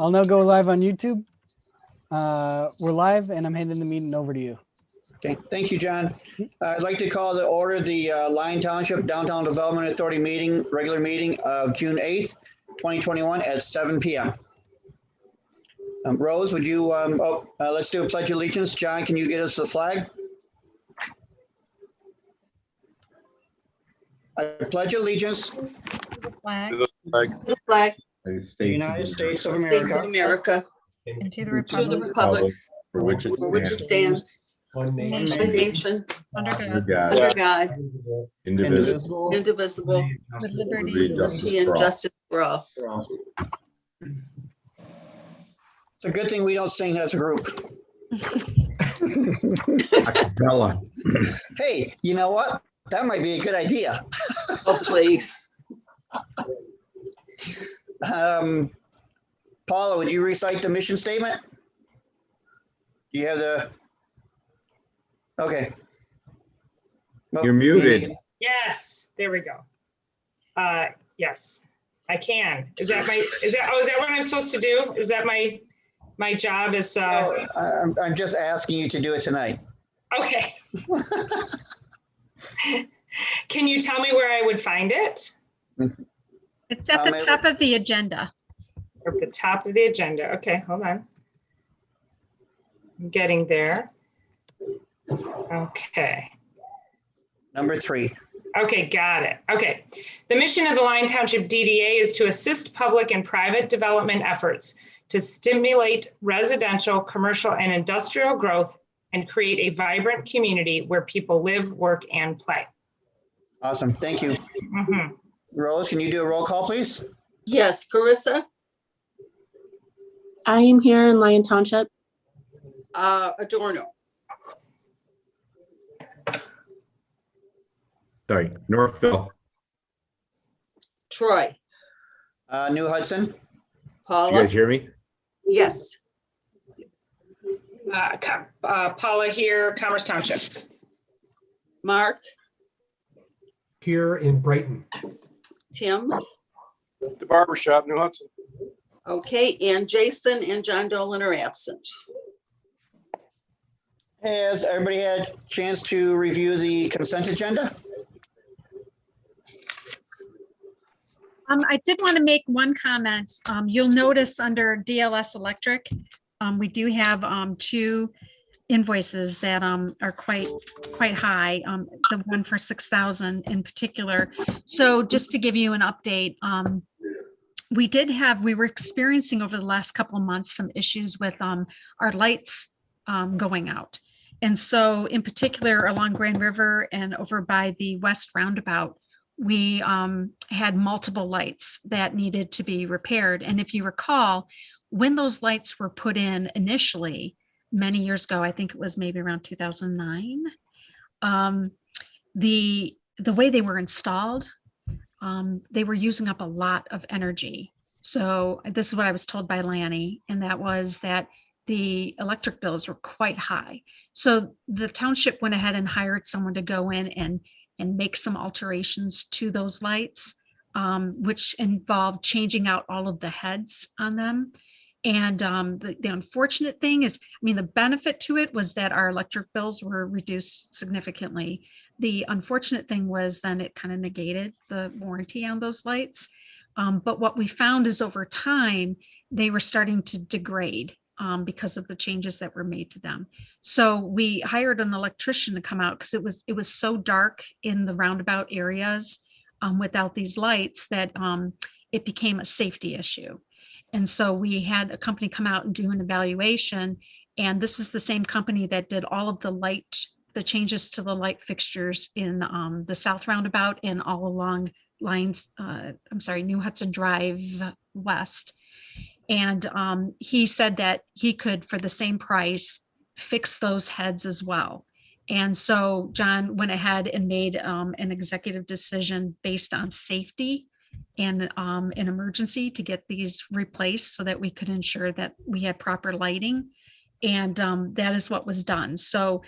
I'll now go live on YouTube. We're live and I'm handing the meeting over to you. Okay, thank you, John. I'd like to call to order the Lyon Township Downtown Development Authority meeting, regular meeting of June 8th, 2021 at 7 p.m. Rose, would you, let's do a pledge of allegiance. John, can you get us the flag? I pledge allegiance To the flag, The flag. The flag of the United States of States of America, America, and to the to the republic, republic For which it for which it stands, one one nation, nation, under under God, God, under God, indivisible, indivisible, with with liberty. liberty and justice for all. It's a good thing we don't sing as a group. acapella. Hey, you know what? That might be a good idea. Oh, please. Paula, would you recite the mission statement? Do you have the? Okay. You're muted. Yes, there we go. Yes, I can. Is that what I'm supposed to do? Is that my job is, No, I'm just asking you to do it tonight. okay. Can you tell me where I would find it? It's at the top of the agenda. At the top of the agenda. Okay, hold on. I'm getting there. Okay. Number 3. Okay, got it. Okay. The mission of the Lyon Township DDA is to assist public and private development efforts to stimulate residential, commercial, and industrial growth and create a vibrant community where people live, work, and play. Awesome. Thank you. Mhm. Rose, can you do a roll call, please? Yes, Carissa, I am here in Lyon Township. Adorno, Sorry, Northville. Troy, New Hudson, You Paula, guys hear me? yes, Paula here, Commerce Township. Mark, Here in Brighton. Tim, The barber shop, New Hudson. okay, and Jason and John Dolan are absent. has everybody had a chance to review the consent agenda? I did want to make one comment. You'll notice under DLS Electric, we do have 2 invoices that are quite high. The one for 6,000 in particular. So just to give you an update, we were experiencing over the last couple of months some issues with our lights going out. And so in particular along Grand River and over by the West Roundabout, we had multiple lights that needed to be repaired. And if you recall, when those lights were put in initially, many years ago, I think it was maybe around 2009, the way they were installed, they were using up a lot of energy. So this is what I was told by Lanny, and that was that the electric bills were quite high. So the township went ahead and hired someone to go in and make some alterations to those lights, which involved changing out all of the heads on them. And the unfortunate thing is, the benefit to it was that our electric bills were reduced significantly. The unfortunate thing was then it kind of negated the warranty on those lights. But what we found is over time, they were starting to degrade because of the changes that were made to them. So we hired an electrician to come out because it was so dark in the roundabout areas without these lights that it became a safety issue. And so we had a company come out and do an evaluation. And this is the same company that did all of the changes to the light fixtures in the South Roundabout and all along New Hudson Drive West. And he said that he could, for the same price, fix those heads as well. And so John went ahead and made an executive decision based on safety and an emergency to get these replaced so that we could ensure that we had proper lighting. And that is what was done. So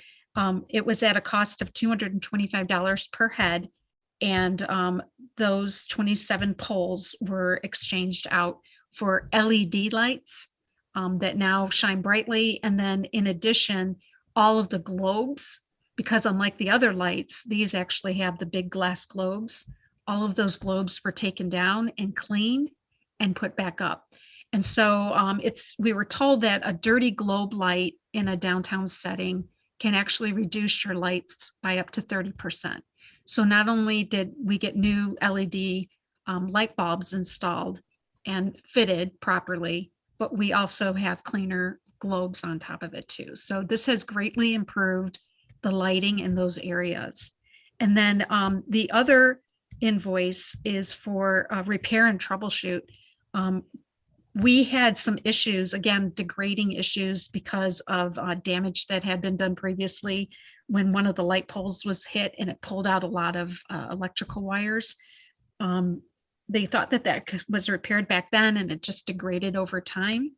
it was at a cost of $225 per head. And those 27 poles were exchanged out for LED lights that now shine brightly. And then in addition, all of the globes, because unlike the other lights, these actually have the big glass globes. All of those globes were taken down and cleaned and put back up. And so we were told that a dirty globe light in a downtown setting can actually reduce your lights by up to 30%. So not only did we get new LED light bulbs installed and fitted properly, but we also have cleaner globes on top of it too. So this has greatly improved the lighting in those areas. And then the other invoice is for repair and troubleshoot. We had some issues, again, degrading issues because of damage that had been done previously when one of the light poles was hit and it pulled out a lot of electrical wires. They thought that was repaired back then and it just degraded over time.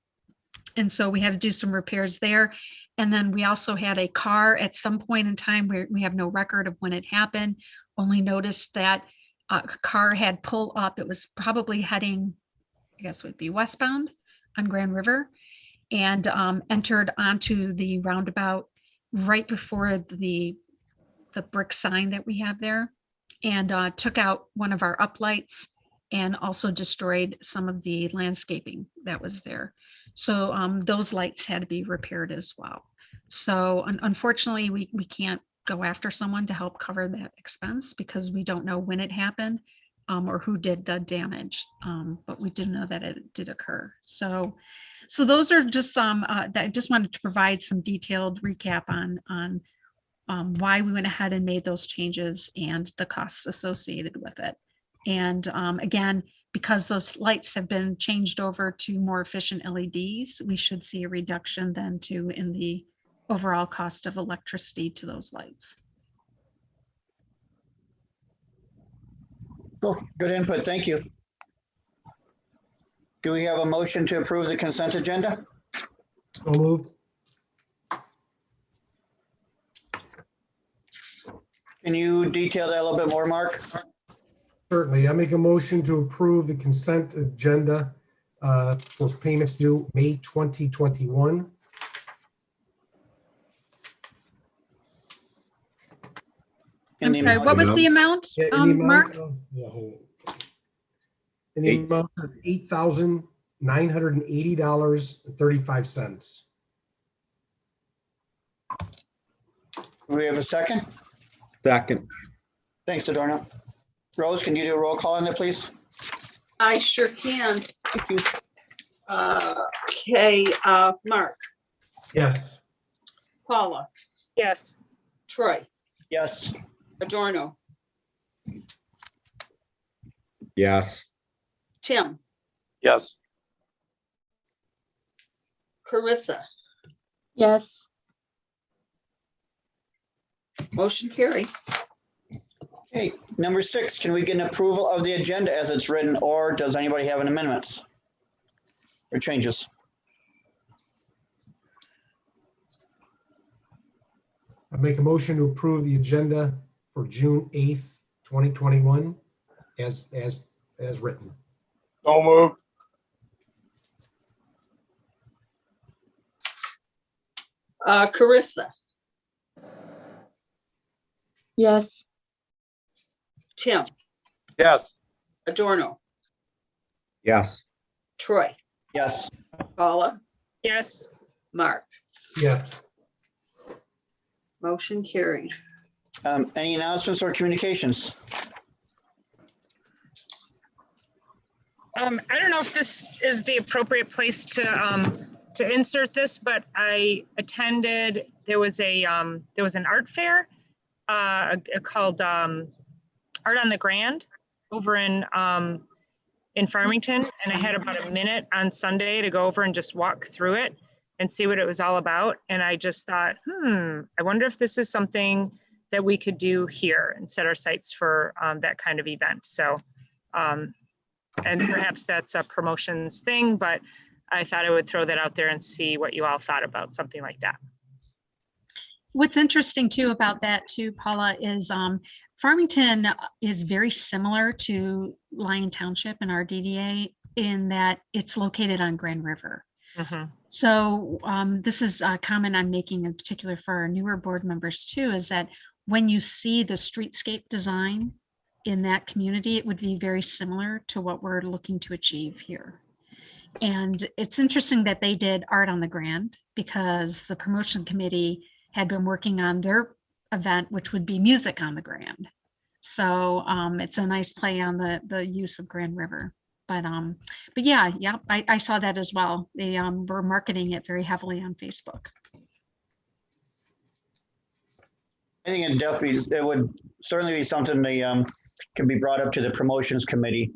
And so we had to do some repairs there. And then we also had a car at some point in time where we have no record of when it happened, only noticed that a car had pulled up. It was probably heading, I guess would be westbound on Grand River, and entered onto the roundabout right before the brick sign that we have there, and took out one of our uplights and also destroyed some of the landscaping that was there. So those lights had to be repaired as well. So unfortunately, we can't go after someone to help cover that expense because we don't know when it happened or who did the damage, but we do know that it did occur. So those are just that I just wanted to provide some detailed recap on why we went ahead and made those changes and the costs associated with it. And again, because those lights have been changed over to more efficient LEDs, we should see a reduction then too in the overall cost of electricity to those lights. Cool. Good input. Thank you. Do we have a motion to approve the consent agenda? So moved. Can you detail that a little bit more, Mark? Certainly. I make a motion to approve the consent agenda for payments due May 2021. In I'm the sorry, amount what of- was the amount, Yeah, in the amount Mark? of in the amount of $8,980.35. Do we have a second? Second. Thanks, Adorno. Rose, can you do a roll call on that, please? I sure can. Thank you. Okay, Mark, Yes. Paula, Yes. Troy, Yes. Adorno, Yes. Tim, Yes. Carissa, Yes. motion carried. Okay, number 6, can we get an approval of the agenda as it's written, or does anybody have any amendments or changes? I make a motion to approve the agenda for June 8th, 2021 as written. So moved. Carissa, Yes. Tim, Yes. Adorno, Yes. Troy, Yes. Paula, Yes. Mark, Yes. motion carried. Any announcements or communications? I don't know if this is the appropriate place to insert this, but I attended, there was an art fair called Art on the Grand over in Farmington. And I had about a minute on Sunday to go over and just walk through it and see what it was all about. And I just thought, I wonder if this is something that we could do here and set our sights for that kind of event. So, and perhaps that's a promotions thing, but I thought I would throw that out there and see what you all thought about something like that. What's interesting too about that too, Paula, is Farmington is very similar to Lyon Township and our DDA in that it's located on Grand River. Mhm. So this is a comment I'm making in particular for our newer board members too, is that when you see the streetscape design in that community, it would be very similar to what we're looking to achieve here. And it's interesting that they did art on the Grand because the promotion committee had been working on their event, which would be music on the Grand. So it's a nice play on the use of Grand River. But yeah, I saw that as well. They were marketing it very heavily on Facebook. I think it would certainly be something they can be brought up to the promotions committee,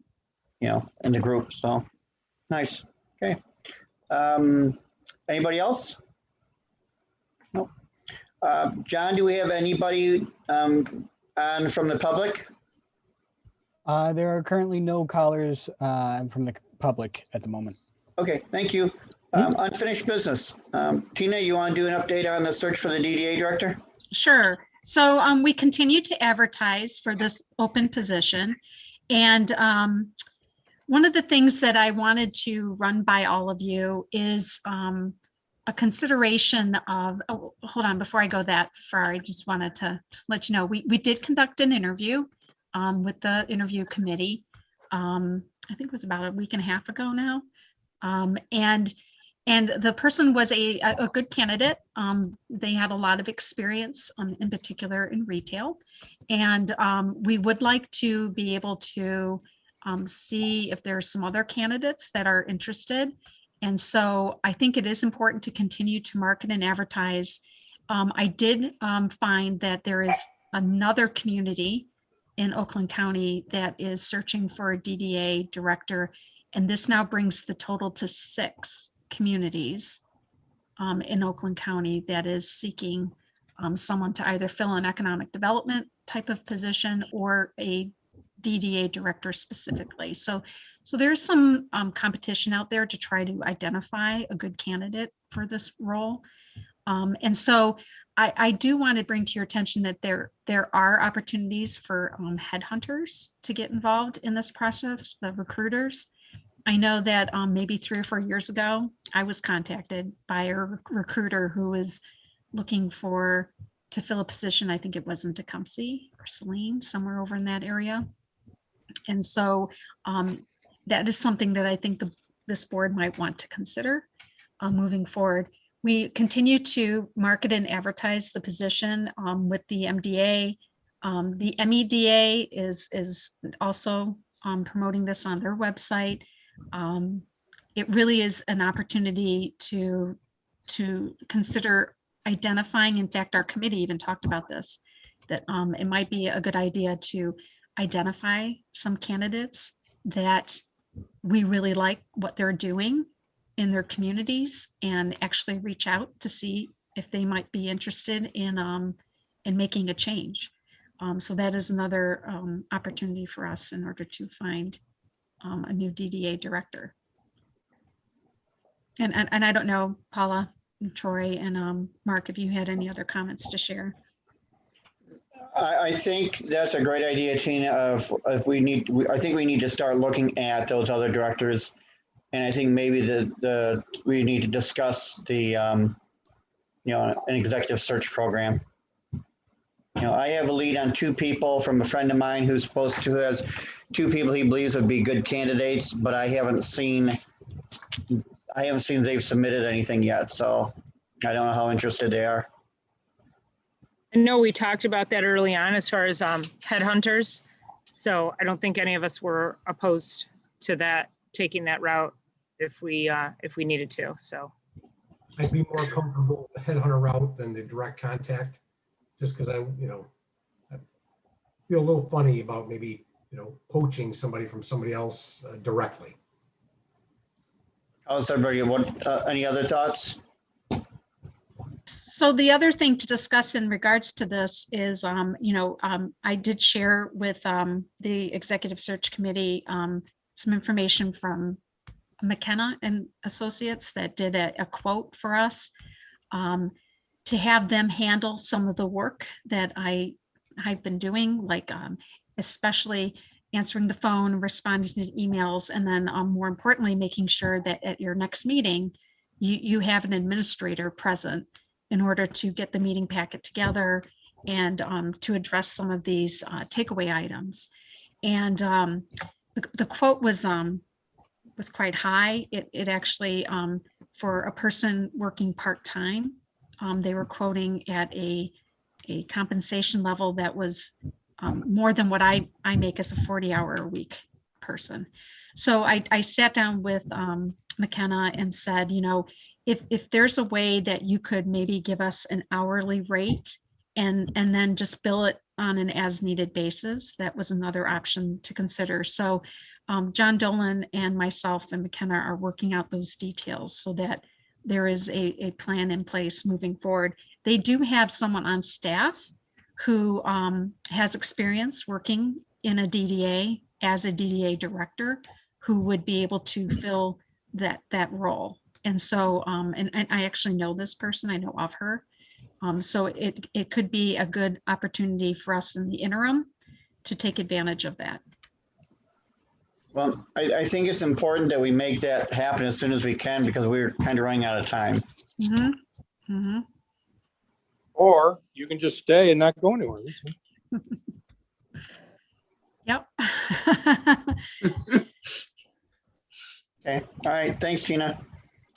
in the group. So nice. Okay. Anybody else? Nope. John, do we have anybody on from the public? There are currently no callers from the public at the moment. Okay, thank you. Unfinished business. Tina, you want to do an update on the search for the DDA director? Sure. So we continue to advertise for this open position. And one of the things that I wanted to run by all of you is a consideration of, oh, hold on, before I go that far, I just wanted to let you know, we did conduct an interview with the interview committee. I think it was about a week and a half ago now. And the person was a good candidate. They had a lot of experience, in particular in retail. And we would like to be able to see if there are some other candidates that are interested. And so I think it is important to continue to market and advertise. I did find that there is another community in Oakland County that is searching for a DDA director. And this now brings the total to 6 communities in Oakland County that is seeking someone to either fill an economic development type of position or a DDA director specifically. So there's some competition out there to try to identify a good candidate for this role. And so I do want to bring to your attention that there are opportunities for headhunters to get involved in this process, the recruiters. I know that maybe 3 or 4 years ago, I was contacted by a recruiter who was looking to fill a position. I think it was in Tecumseh or Saline, somewhere over in that area. And so that is something that I think this board might want to consider moving forward. We continue to market and advertise the position with the MDA. The MEDA is also promoting this on their website. It really is an opportunity to consider identifying. In fact, our committee even talked about this, that it might be a good idea to identify some candidates that we really like what they're doing in their communities and actually reach out to see if they might be interested in making a change. So that is another opportunity for us in order to find a new DDA director. And I don't know, Paula, and Troy, and Mark, if you had any other comments to share. I think that's a great idea, Tina. I think we need to start looking at those other directors, and I think maybe we need to discuss the an executive search program. I have a lead on 2 people from a friend of mine who has 2 people he believes would be good candidates, but I haven't seen they've submitted anything yet, so I don't know how interested they are. I know we talked about that early on as far as headhunters. So I don't think any of us were opposed to that, taking that route if we needed to. So I'd be more comfortable with the headhunter route than the direct contact, just because I feel a little funny about maybe, poaching somebody from somebody else directly. How's everybody? Any other thoughts? So the other thing to discuss in regards to this is, I did share with the Executive Search Committee some information from McKenna and Associates that did a quote for us to have them handle some of the work that I've been doing, like especially answering the phone, responding to emails, and then more importantly, making sure that at your next meeting, you have an administrator present in order to get the meeting packet together and to address some of these takeaway items. And the quote was quite high. It actually, for a person working part-time, they were quoting at a compensation level that was more than what I make as a 40-hour-a-week person. So I sat down with McKenna and said, you know, if there's a way that you could maybe give us an hourly rate and then just bill it on an as-needed basis, that was another option to consider. So John Dolan and myself and McKenna are working out those details so that there is a plan in place moving forward. They do have someone on staff who has experience working in a DDA as a DDA director who would be able to fill that role. And so, and I actually know this person, I know of her. So it could be a good opportunity for us in the interim to take advantage of that. Well, I think it's important that we make that happen as soon as we can because we're kind of running out of time. Mhm. Mhm. Or you can just stay and not go anywhere. Yep. Okay, all right, thanks, Tina.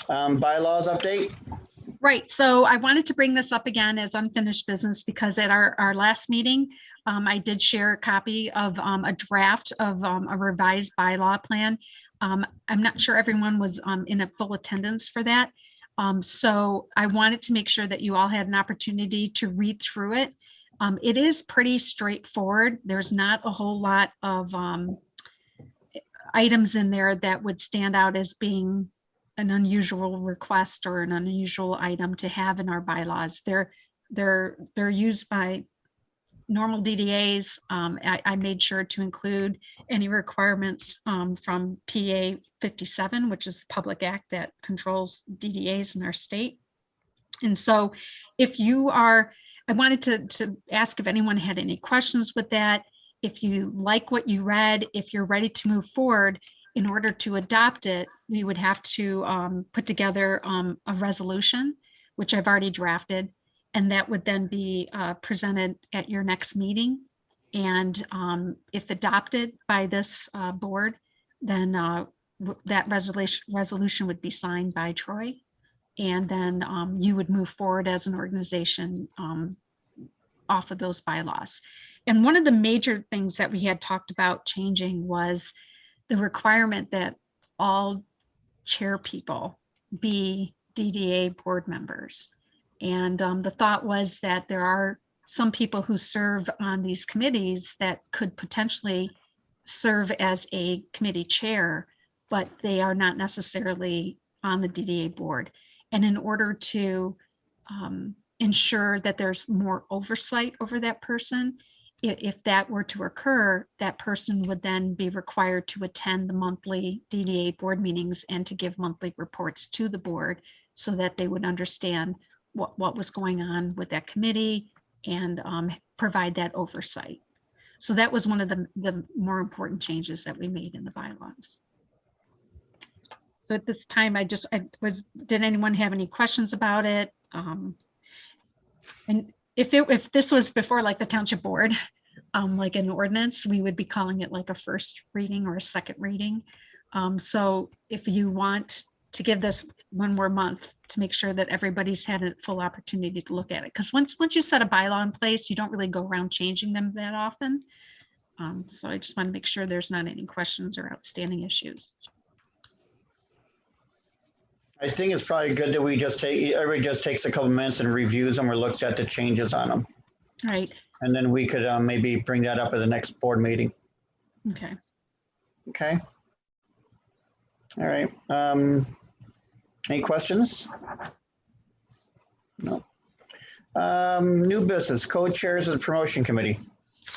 Bylaws update? Right, so I wanted to bring this up again as unfinished business because at our last meeting, I did share a copy of a draft of a revised bylaw plan. I'm not sure everyone was in a full attendance for that. So I wanted to make sure that you all had an opportunity to read through it. It is pretty straightforward. There's not a whole lot of items in there that would stand out as being an unusual request or an unusual item to have in our bylaws. They're used by normal DDAs. I made sure to include any requirements from PA 57, which is the public act that controls DDAs in our state. And so if you are, I wanted to ask if anyone had any questions with that. If you like what you read, if you're ready to move forward, in order to adopt it, we would have to put together a resolution, which I've already drafted, and that would then be presented at your next meeting. And if adopted by this board, then that resolution would be signed by Troy. And then you would move forward as an organization off of those bylaws. And one of the major things that we had talked about changing was the requirement that all chair people be DDA board members. And the thought was that there are some people who serve on these committees that could potentially serve as a committee chair, but they are not necessarily on the DDA board. And in order to ensure that there's more oversight over that person, if that were to occur, that person would then be required to attend the monthly DDA board meetings and to give monthly reports to the board so that they would understand what was going on with that committee and provide that oversight. So that was one of the more important changes that we made in the bylaws. So at this time, did anyone have any questions about it? And if this was before like the township board, like an ordinance, we would be calling it like a first reading or a second reading. So if you want to give this one more month to make sure that everybody's had a full opportunity to look at it, because once you set a bylaw in place, you don't really go around changing them that often. So I just want to make sure there's not any questions or outstanding issues. I think it's probably good that everybody just takes a couple minutes and reviews them or looks at the changes on them. Right. And then we could maybe bring that up at the next board meeting. Okay. Okay. All right. Any questions? No. New business, co-chairs of the promotion committee.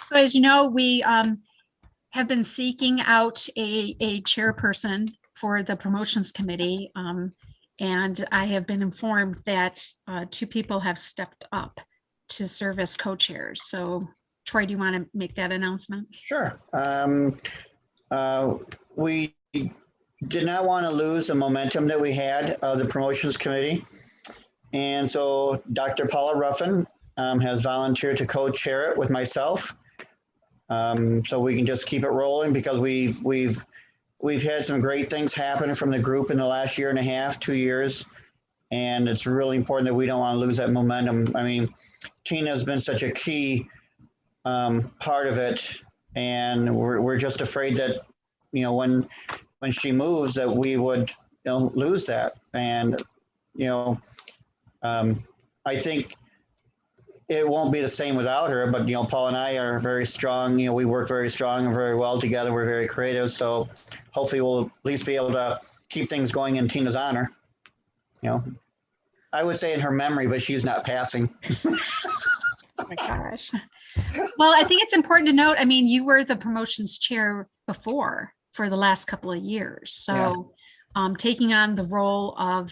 So as you know, we have been seeking out a chairperson for the promotions committee. And I have been informed that 2 people have stepped up to serve as co-chairs. So Troy, do you want to make that announcement? Sure. We did not want to lose the momentum that we had of the promotions committee. And so Dr. Paula Ruffin has volunteered to co-chair it with myself. So we can just keep it rolling because we've had some great things happen from the group in the last year and a half, 2 years. And it's really important that we don't want to lose that momentum. I mean, Tina has been such a key part of it. And we're just afraid that, you know, when she moves that we would, you know, lose that. And, you know, I think it won't be the same without her, but, you know, Paul and I are very strong. You know, we work very strong and very well together. We're very creative. So hopefully we'll at least be able to keep things going in Tina's honor. You know, I would say in her memory, but she's not passing. Oh my gosh. Well, I think it's important to note, I mean, you were the promotions chair before for the last couple of years. So taking on the role of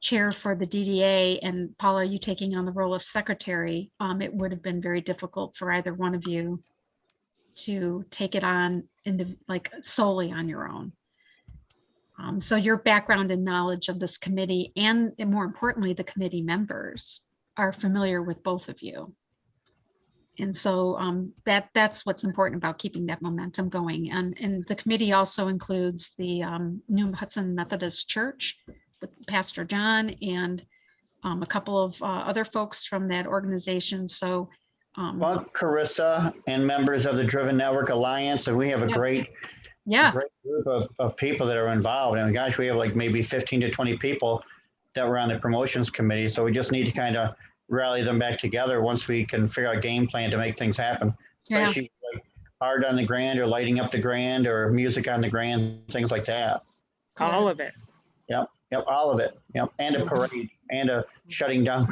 chair for the DDA and Paula, you taking on the role of secretary, it would have been very difficult for either one of you to take it on like solely on your own. So your background and knowledge of this committee and more importantly, the committee members are familiar with both of you. And so that's what's important about keeping that momentum going. And the committee also includes the New Hudson Methodist Church with Pastor John and a couple of other folks from that organization. So well, Carissa and members of the Driven Network Alliance, and we have a great group of people that are involved. And gosh, we have like maybe 15 to 20 people that were on the promotions committee. So we just need to kind of rally them back together once we can figure out a game plan to make things happen, especially like art on the grand or lighting up the grand or music on the grand, things like that. All of it. Yep, all of it. Yep, and a parade and a shutting down,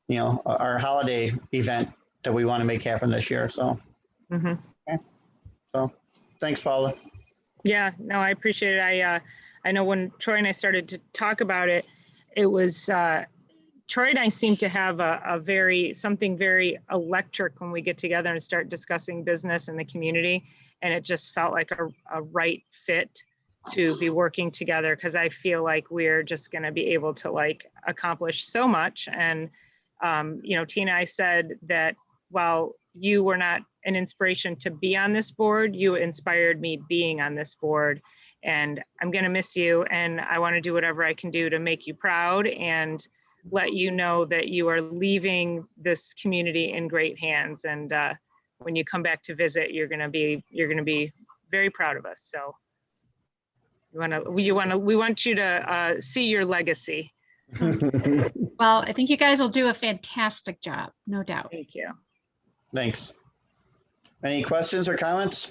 you know, our holiday event that we want to make happen this year. So, okay. So thanks, Paula. Yeah, no, I appreciate it. I know when Troy and I started to talk about it, it was Troy and I seem to have something very electric when we get together and start discussing business in the community. And it just felt like a right fit to be working together because I feel like we're just going to be able to like accomplish so much. And, you know, Tina, I said that while you were not an inspiration to be on this board, you inspired me being on this board. And I'm going to miss you. And I want to do whatever I can do to make you proud and let you know that you are leaving this community in great hands. And when you come back to visit, you're going to be very proud of us. So we want you to see your legacy. Well, I think you guys will do a fantastic job, no doubt. Thank you. Thanks. Any questions or comments?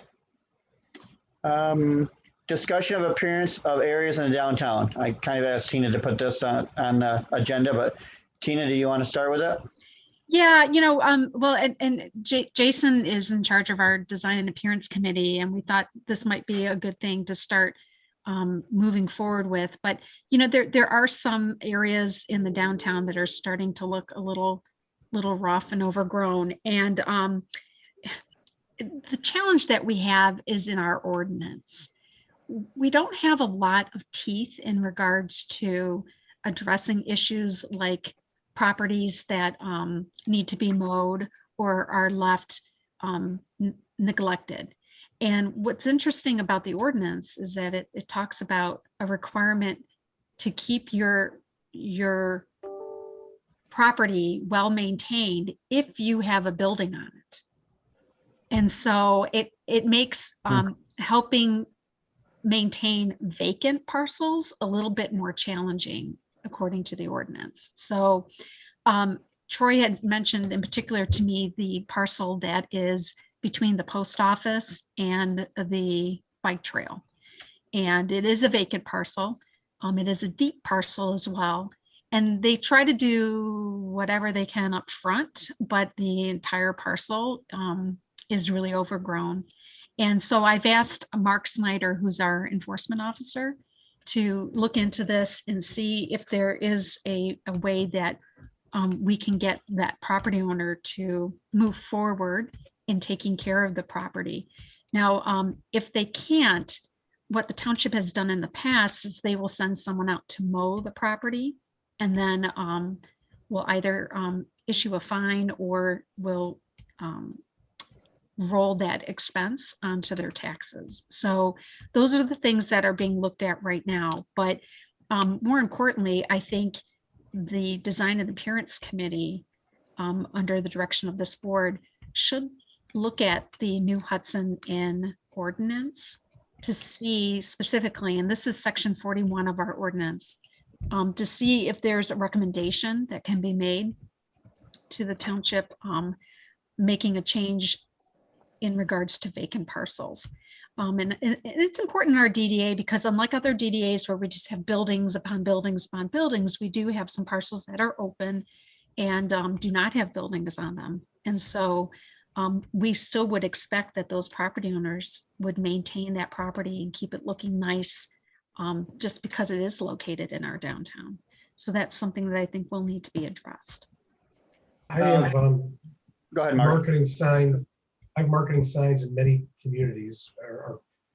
Discussion of appearance of areas in the downtown. I kind of asked Tina to put this on the agenda, but Tina, do you want to start with it? Yeah, you know, well, and Jason is in charge of our design and appearance committee, and we thought this might be a good thing to start moving forward with. But, you know, there are some areas in the downtown that are starting to look a little rough and overgrown. And the challenge that we have is in our ordinance. We don't have a lot of teeth in regards to addressing issues like properties that need to be mowed or are left neglected. And what's interesting about the ordinance is that it talks about a requirement to keep your property well maintained if you have a building on it. And so it makes helping maintain vacant parcels a little bit more challenging according to the ordinance. So Troy had mentioned in particular to me the parcel that is between the post office and the bike trail. And it is a vacant parcel. It is a deep parcel as well. And they try to do whatever they can up front, but the entire parcel is really overgrown. And so I've asked Mark Snyder, who's our enforcement officer, to look into this and see if there is a way that we can get that property owner to move forward in taking care of the property. Now, if they can't, what the township has done in the past is they will send someone out to mow the property, and then will either issue a fine or will roll that expense onto their taxes. So those are the things that are being looked at right now. But more importantly, I think the Design and Appearance Committee, under the direction of this board, should look at the new Hudson Inn ordinance to see specifically, and this is section 41 of our ordinance, to see if there's a recommendation that can be made to the township, making a change in regards to vacant parcels. And it's important in our DDA because unlike other DDAs where we just have buildings upon buildings upon buildings, we do have some parcels that are open and do not have buildings on them. And so we still would expect that those property owners would maintain that property and keep it looking nice, just because it is located in our downtown. So that's something that I think will need to be addressed. I have Go ahead, Mark. marketing signs. I have marketing signs in many communities,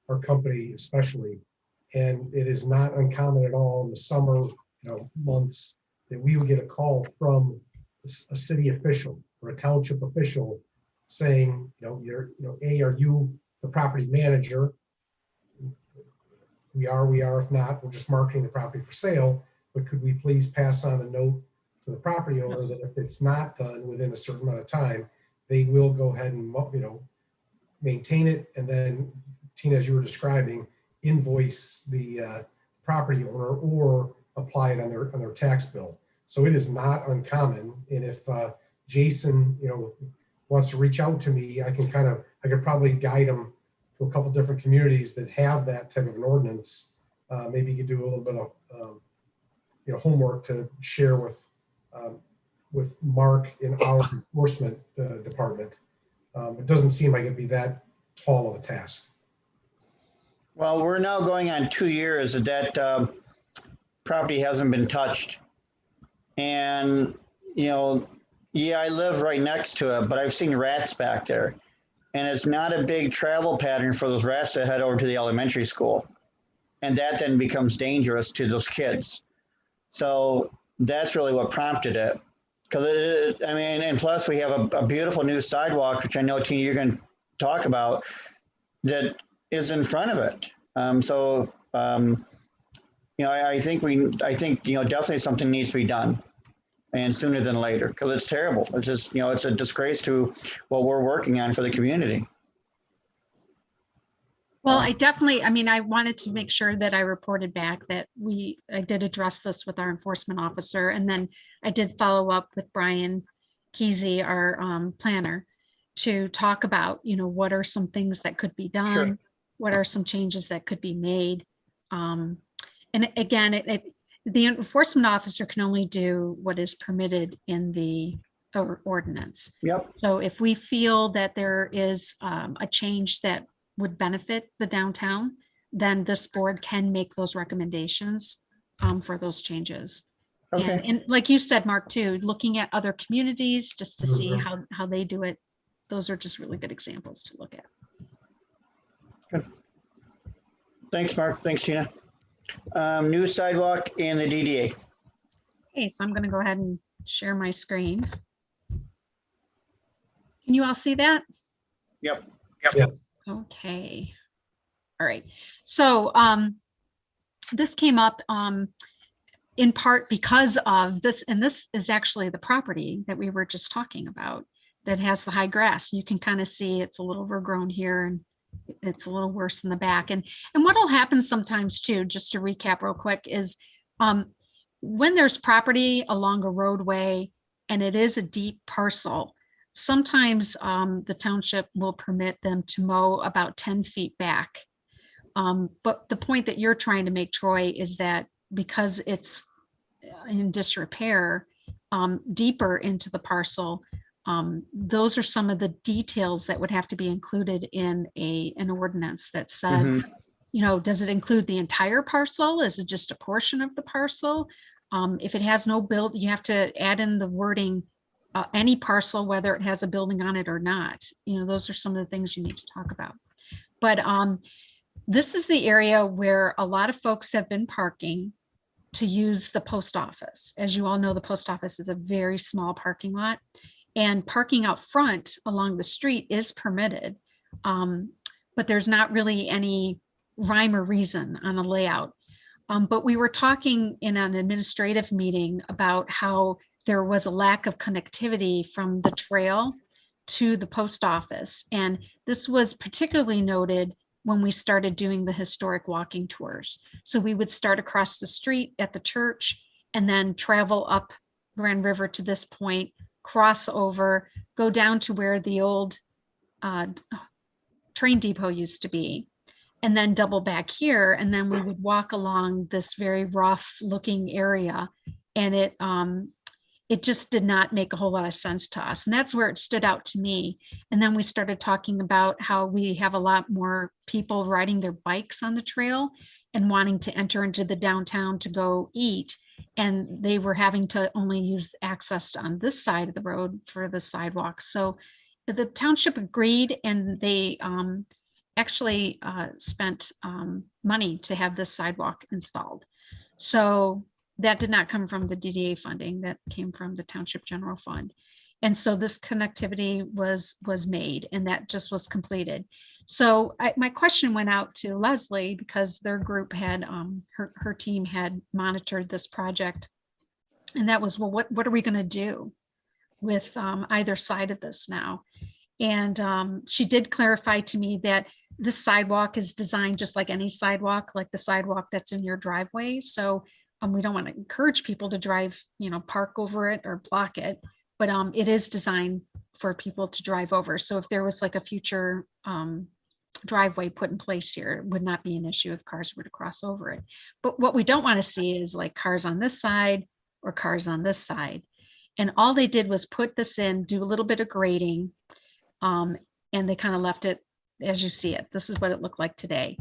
our company especially, and it is not uncommon at all in the summer, months, that we would get a call from a city official or a township official saying, A, are you the property manager? We are. If not, we're just marketing the property for sale. But could we please pass on the note to the property owner that if it's not done within a certain amount of time, they will go ahead and, maintain it. And then, Tina, as you were describing, invoice the property owner or apply it on their tax bill. So it is not uncommon. And if Jason, wants to reach out to me, I could probably guide him to a couple different communities that have that type of an ordinance. Maybe you could do a little bit of, homework to share with Mark in our enforcement department. It doesn't seem like it'd be that tall of a task. Well, we're now going on 2 years that property hasn't been touched. And, yeah, I live right next to it, but I've seen rats back there. And it's not a big travel pattern for those rats to head over to the elementary school. And that then becomes dangerous to those kids. So that's really what prompted it. Because, and plus we have a beautiful new sidewalk, which I know, Tina, you're going to talk about, that is in front of it. I think definitely something needs to be done, and sooner than later, because it's terrible. It's just, it's a disgrace to what we're working on for the community. Well, I wanted to make sure that I reported back that I did address this with our enforcement officer. And then I did follow up with Brian Kesey, our planner, to talk about, what are some things that could be done? Sure. What are some changes that could be made? And again, the enforcement officer can only do what is permitted in the ordinance. Yep. So if we feel that there is a change that would benefit the downtown, then this board can make those recommendations for those changes. Okay. And like you said, Mark, too, looking at other communities just to see how they do it. Those are just really good examples to look at. Good. Thanks, Mark. Thanks, Tina. New sidewalk in the DDA. Okay, so I'm going to go ahead and share my screen. Can you all see that? Yep. Okay. All right. So this came up in part because of this, and this is actually the property that we were just talking about that has the high grass. You can kind of see it's a little overgrown here and it's a little worse in the back. And what'll happen sometimes too, just to recap real quick, is when there's property along a roadway and it is a deep parcel, sometimes the township will permit them to mow about 10 feet back. But the point that you're trying to make, Troy, is that because it's in disrepair, deeper into the parcel, those are some of the details that would have to be included in an ordinance that said, does it include the entire parcel? Is it just a portion of the parcel? If it has no build, you have to add in the wording, any parcel, whether it has a building on it or not. You know, those are some of the things you need to talk about. But this is the area where a lot of folks have been parking to use the post office. As you all know, the post office is a very small parking lot, and parking out front along the street is permitted. But there's not really any rhyme or reason on a layout. But we were talking in an administrative meeting about how there was a lack of connectivity from the trail to the post office. And this was particularly noted when we started doing the historic walking tours. So we would start across the street at the church and then travel up Grand River to this point, cross over, go down to where the old train depot used to be, and then double back here. And then we would walk along this very rough looking area. And it just did not make a whole lot of sense to us. And that's where it stood out to me. And then we started talking about how we have a lot more people riding their bikes on the trail and wanting to enter into the downtown to go eat. And they were having to only use access on this side of the road for the sidewalk. So the township agreed, and they actually spent money to have this sidewalk installed. So that did not come from the DDA funding, that came from the Township General Fund. And so this connectivity was made, and that just was completed. So my question went out to Leslie, because their group had, her team had monitored this project. And that was, well, what are we going to do with either side of this now? And she did clarify to me that this sidewalk is designed just like any sidewalk, like the sidewalk that's in your driveway. So we don't want to encourage people to drive, park over it or block it, but it is designed for people to drive over. So if there was like a future driveway put in place here, it would not be an issue if cars were to cross over it. But what we don't want to see is like cars on this side or cars on this side. And all they did was put this in, do a little bit of grading, and they kind of left it as you see it. This is what it looked like today.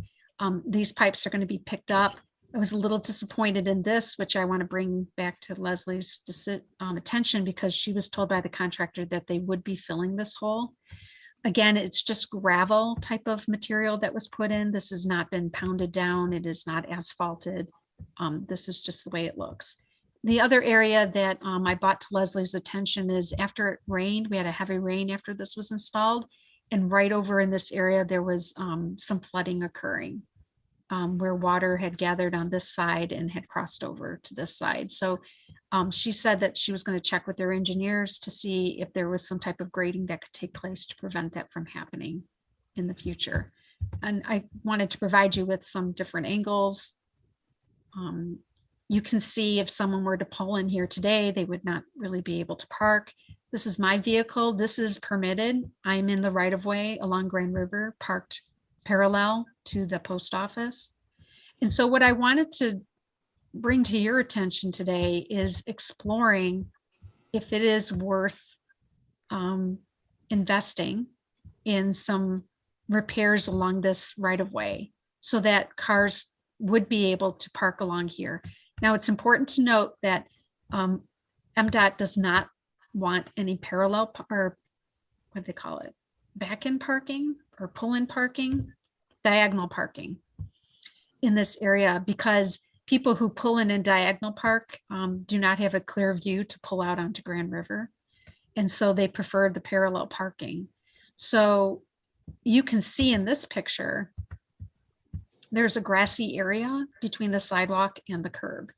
These pipes are going to be picked up. I was a little disappointed in this, which I want to bring back to Leslie's attention, because she was told by the contractor that they would be filling this hole. Again, it's just gravel type of material that was put in. This has not been pounded down. It is not asphalted. This is just the way it looks. The other area that I brought to Leslie's attention is after it rained, we had a heavy rain after this was installed. And right over in this area, there was some flooding occurring. Where water had gathered on this side and had crossed over to this side. So she said that she was going to check with their engineers to see if there was some type of grading that could take place to prevent that from happening in the future. And I wanted to provide you with some different angles. You can see if someone were to pull in here today, they would not really be able to park. This is my vehicle. This is permitted. I'm in the right of way along Grand River, parked parallel to the post office. And so what I wanted to bring to your attention today is exploring if it is worth investing in some repairs along this right of way so that cars would be able to park along here. Now, it's important to note that MDOT does not want any parallel or what do they call it? Back-in parking or pull-in parking, diagonal parking in this area, because people who pull in and diagonal park do not have a clear view to pull out onto Grand River. And so they prefer the parallel parking. So you can see in this picture, there's a grassy area between the sidewalk and the curb,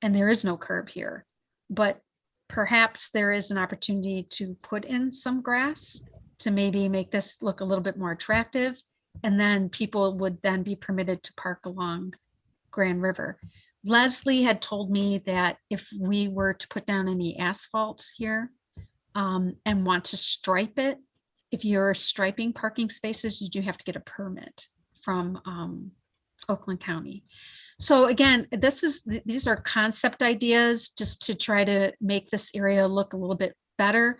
and there is no curb here, but perhaps there is an opportunity to put in some grass to maybe make this look a little bit more attractive. And then people would then be permitted to park along Grand River. Leslie had told me that if we were to put down any asphalt here and want to stripe it, if you're striping parking spaces, you do have to get a permit from Oakland County. So again, these are concept ideas just to try to make this area look a little bit better.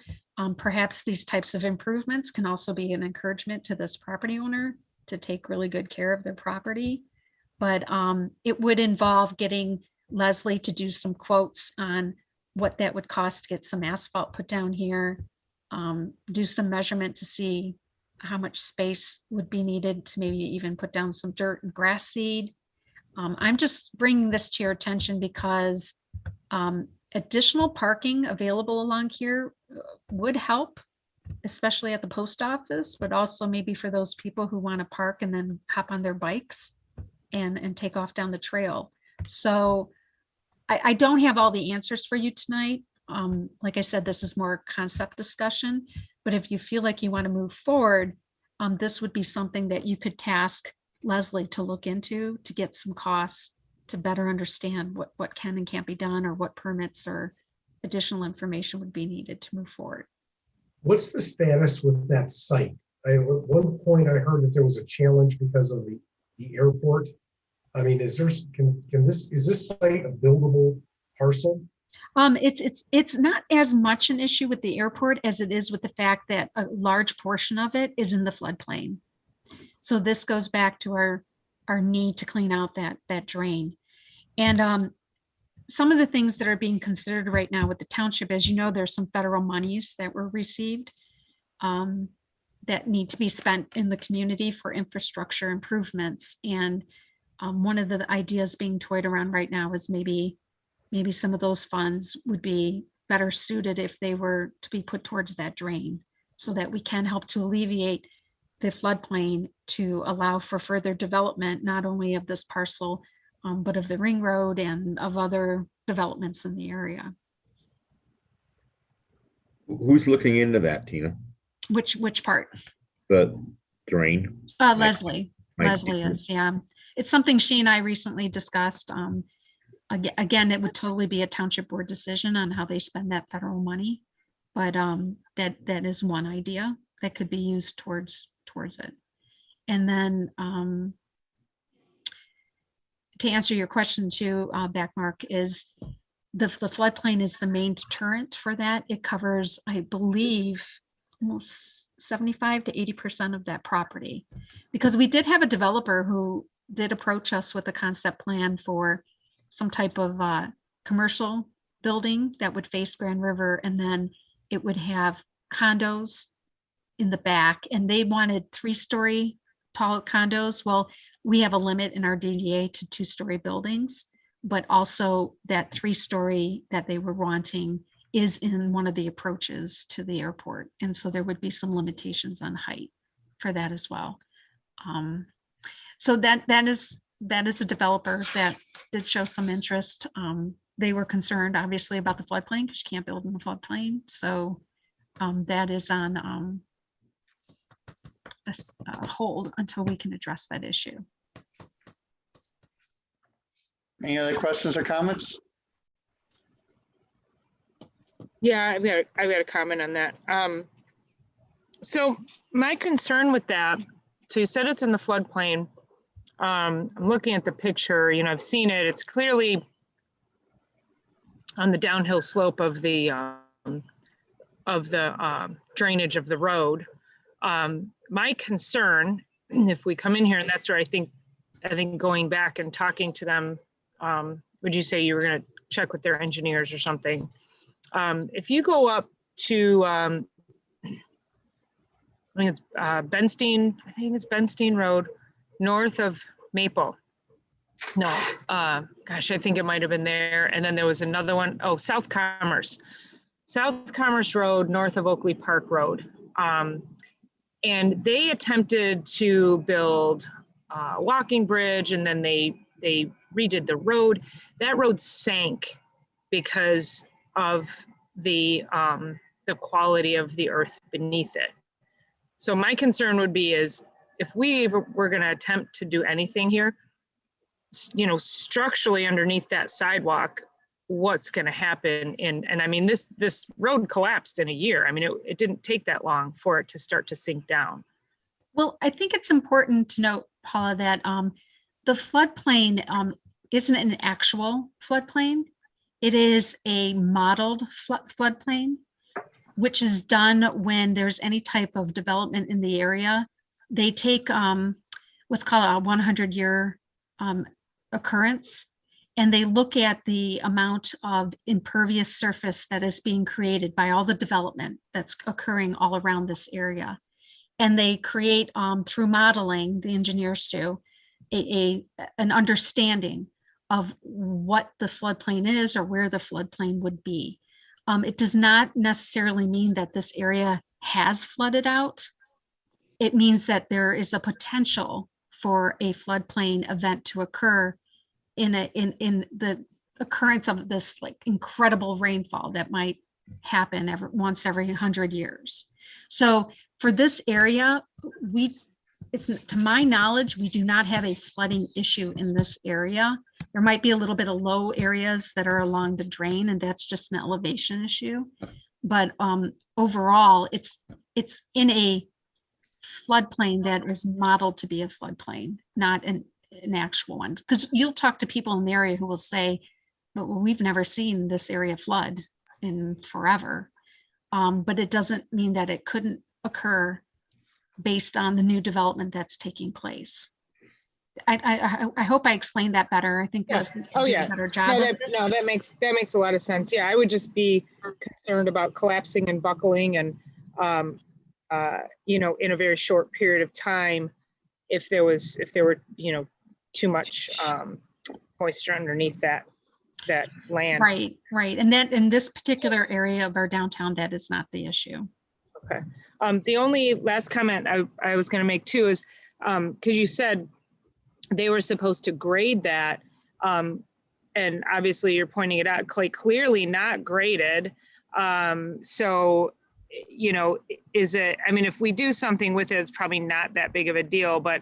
Perhaps these types of improvements can also be an encouragement to this property owner to take really good care of their property. But it would involve getting Leslie to do some quotes on what that would cost to get some asphalt put down here. Do some measurement to see how much space would be needed to maybe even put down some dirt and grass seed. I'm just bringing this to your attention because additional parking available along here would help, especially at the post office, but also maybe for those people who want to park and then hop on their bikes and take off down the trail. So I don't have all the answers for you tonight. Like I said, this is more concept discussion, but if you feel like you want to move forward, this would be something that you could task Leslie to look into to get some costs to better understand what can and can't be done, or what permits or additional information would be needed to move forward. What's the status with that site? At one point I heard that there was a challenge because of the airport. I mean, is this site a buildable parcel? It's not as much an issue with the airport as it is with the fact that a large portion of it is in the floodplain. So this goes back to our need to clean out that drain. And some of the things that are being considered right now with the township, as you know, there's some federal monies that were received that need to be spent in the community for infrastructure improvements. And one of the ideas being toyed around right now is maybe some of those funds would be better suited if they were to be put towards that drain, so that we can help to alleviate the floodplain to allow for further development, not only of this parcel, but of the ring road and of other developments in the area. Who's looking into that, Tina? Which part? The drain? Leslie. Mike Leslie is, yeah. It's something she and I recently discussed. Again, it would totally be a township board decision on how they spend that federal money. But that is one idea that could be used towards it. And then to answer your question too, Backmark, is the floodplain is the main deterrent for that. It covers, I believe, almost 75 to 80% of that property. Because we did have a developer who did approach us with a concept plan for some type of commercial building that would face Grand River, and then it would have condos in the back, and they wanted 3-story tall condos. Well, we have a limit in our DDA to 2-story buildings, but also that 3-story that they were wanting is in one of the approaches to the airport. And so there would be some limitations on height for that as well. So that is a developer that did show some interest. They were concerned, obviously, about the floodplain because you can't build in the floodplain. So that is on a hold until we can address that issue. Any other questions or comments? Yeah, I've got a comment on that. So my concern with that, so you said it's in the floodplain. I'm looking at the picture, I've seen it. It's clearly on the downhill slope of the drainage of the road. My concern, if we come in here, and that's where I think going back and talking to them, would you say you were going to check with their engineers or something? If you go up to, I think it's Benstein Road, north of Maple. No, gosh, I think it might have been there. And then there was another one. Oh, South Commerce Road, north of Oakley Park Road. And they attempted to build a walking bridge, and then they redid the road. That road sank because of the quality of the earth beneath it. So my concern would be is if we were going to attempt to do anything here, structurally underneath that sidewalk, what's going to happen? And I mean, this road collapsed in a year. I mean, it didn't take that long for it to start to sink down. Well, I think it's important to note, Paula, that the floodplain isn't an actual floodplain. It is a modeled floodplain, which is done when there's any type of development in the area. They take what's called a 100-year occurrence, and they look at the amount of impervious surface that is being created by all the development that's occurring all around this area. And they create, through modeling, the engineers do, an understanding of what the floodplain is or where the floodplain would be. It does not necessarily mean that this area has flooded out. It means that there is a potential for a floodplain event to occur in the occurrence of this like incredible rainfall that might happen once every 100 years. So for this area, to my knowledge, we do not have a flooding issue in this area. There might be a little bit of low areas that are along the drain, and that's just an elevation issue. But overall, it's in a floodplain that is modeled to be a floodplain, not an actual one. Because you'll talk to people in the area who will say, well, we've never seen this area flood in forever. But it doesn't mean that it couldn't occur based on the new development that's taking place. I hope I explained that better. I think Yeah. Leslie Oh, did yeah. a better job. No, that makes a lot of sense. Yeah, I would just be concerned about collapsing and buckling and, in a very short period of time, if there were, too much moisture underneath that land. Right. And that in this particular area of our downtown, that is not the issue. Okay. The only last comment I was going to make too is, because you said they were supposed to grade that, and obviously you're pointing it out, clearly not graded. So, is it, if we do something with it, it's probably not that big of a deal, but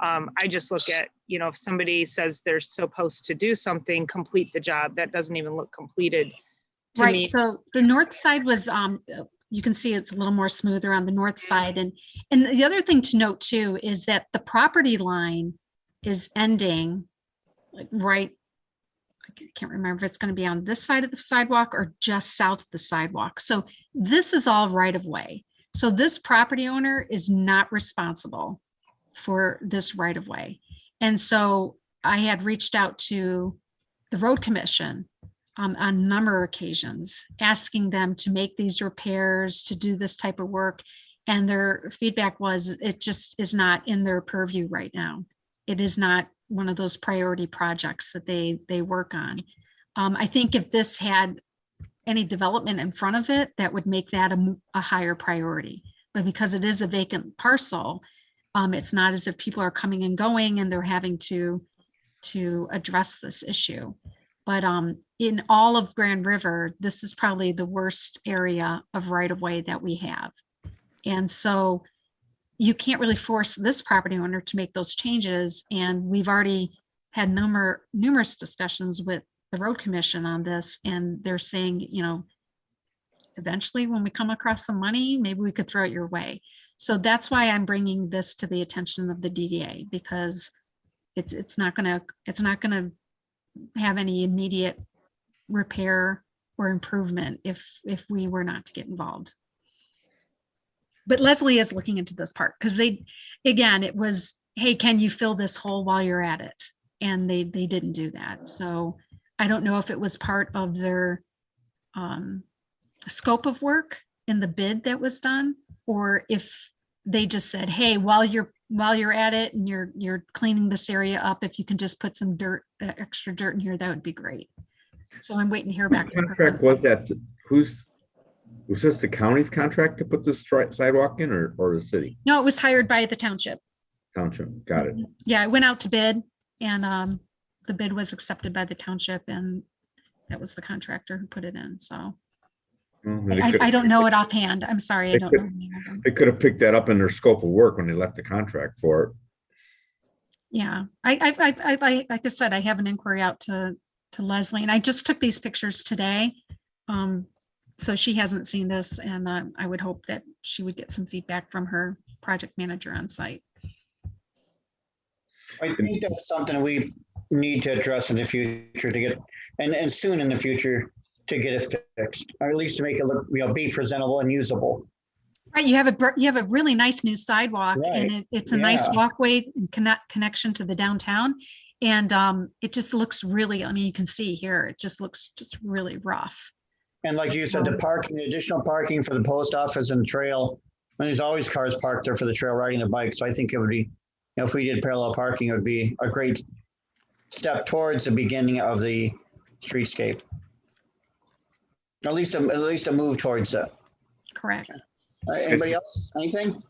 I just look at, if somebody says they're supposed to do something, complete the job, that doesn't even look completed to Right. me. So the north side was, you can see it's a little more smoother on the north side. And the other thing to note too, is that the property line is ending like right, I can't remember if it's going to be on this side of the sidewalk or just south of the sidewalk. So this is all right of way. So this property owner is not responsible for this right of way. And so I had reached out to the road commission on a number of occasions, asking them to make these repairs, to do this type of work. And their feedback was it just is not in their purview right now. It is not one of those priority projects that they work on. I think if this had any development in front of it, that would make that a higher priority. But because it is a vacant parcel, it's not as if people are coming and going and they're having to address this issue. But in all of Grand River, this is probably the worst area of right-of-way that we have. And so you can't really force this property owner to make those changes. And we've already had numerous discussions with the road commission on this. And they're saying, eventually when we come across some money, maybe we could throw it your way. So that's why I'm bringing this to the attention of the DDA, because it's not gonna have any immediate repair or improvement if we were not to get involved. But Leslie is looking into this part because it was, hey, can you fill this hole while you're at it? And they didn't do that. So I don't know if it was part of their scope of work in the bid that was done, or if they just said, hey, while you're at it and you're cleaning this area up, if you can just put some extra dirt in here, that would be great. So I'm waiting to hear back. What contract was that? Was this the county's contract to put this sidewalk in, or the city? No, it was hired by the township. Township, got it. Yeah, it went out to bid, and the bid was accepted by the township, and that was the contractor who put it in. So I don't know it offhand. I'm sorry, I don't know. They could have picked that up in their scope of work when they left the contract for it. Yeah, I like I said, I have an inquiry out to Leslie, and I just took these pictures today. So she hasn't seen this, and I would hope that she would get some feedback from her project manager on site. I think that's something we need to address in the future to get, and soon in the future to get it fixed, or at least to make it look, be presentable and usable. Right, you have a really nice new sidewalk, Right. and it's a nice Yeah. walkway and connection to the downtown. And it just looks really, I mean, you can see here, it just looks just really rough. And like you said, the parking, the additional parking for the post office and the trail, and there's always cars parked there for the trail riding their bikes. So I think it would be, you know, if we did parallel parking, it would be a great step towards the beginning of the streetscape. At least a move towards that. Correct. All right, anybody else? Anything?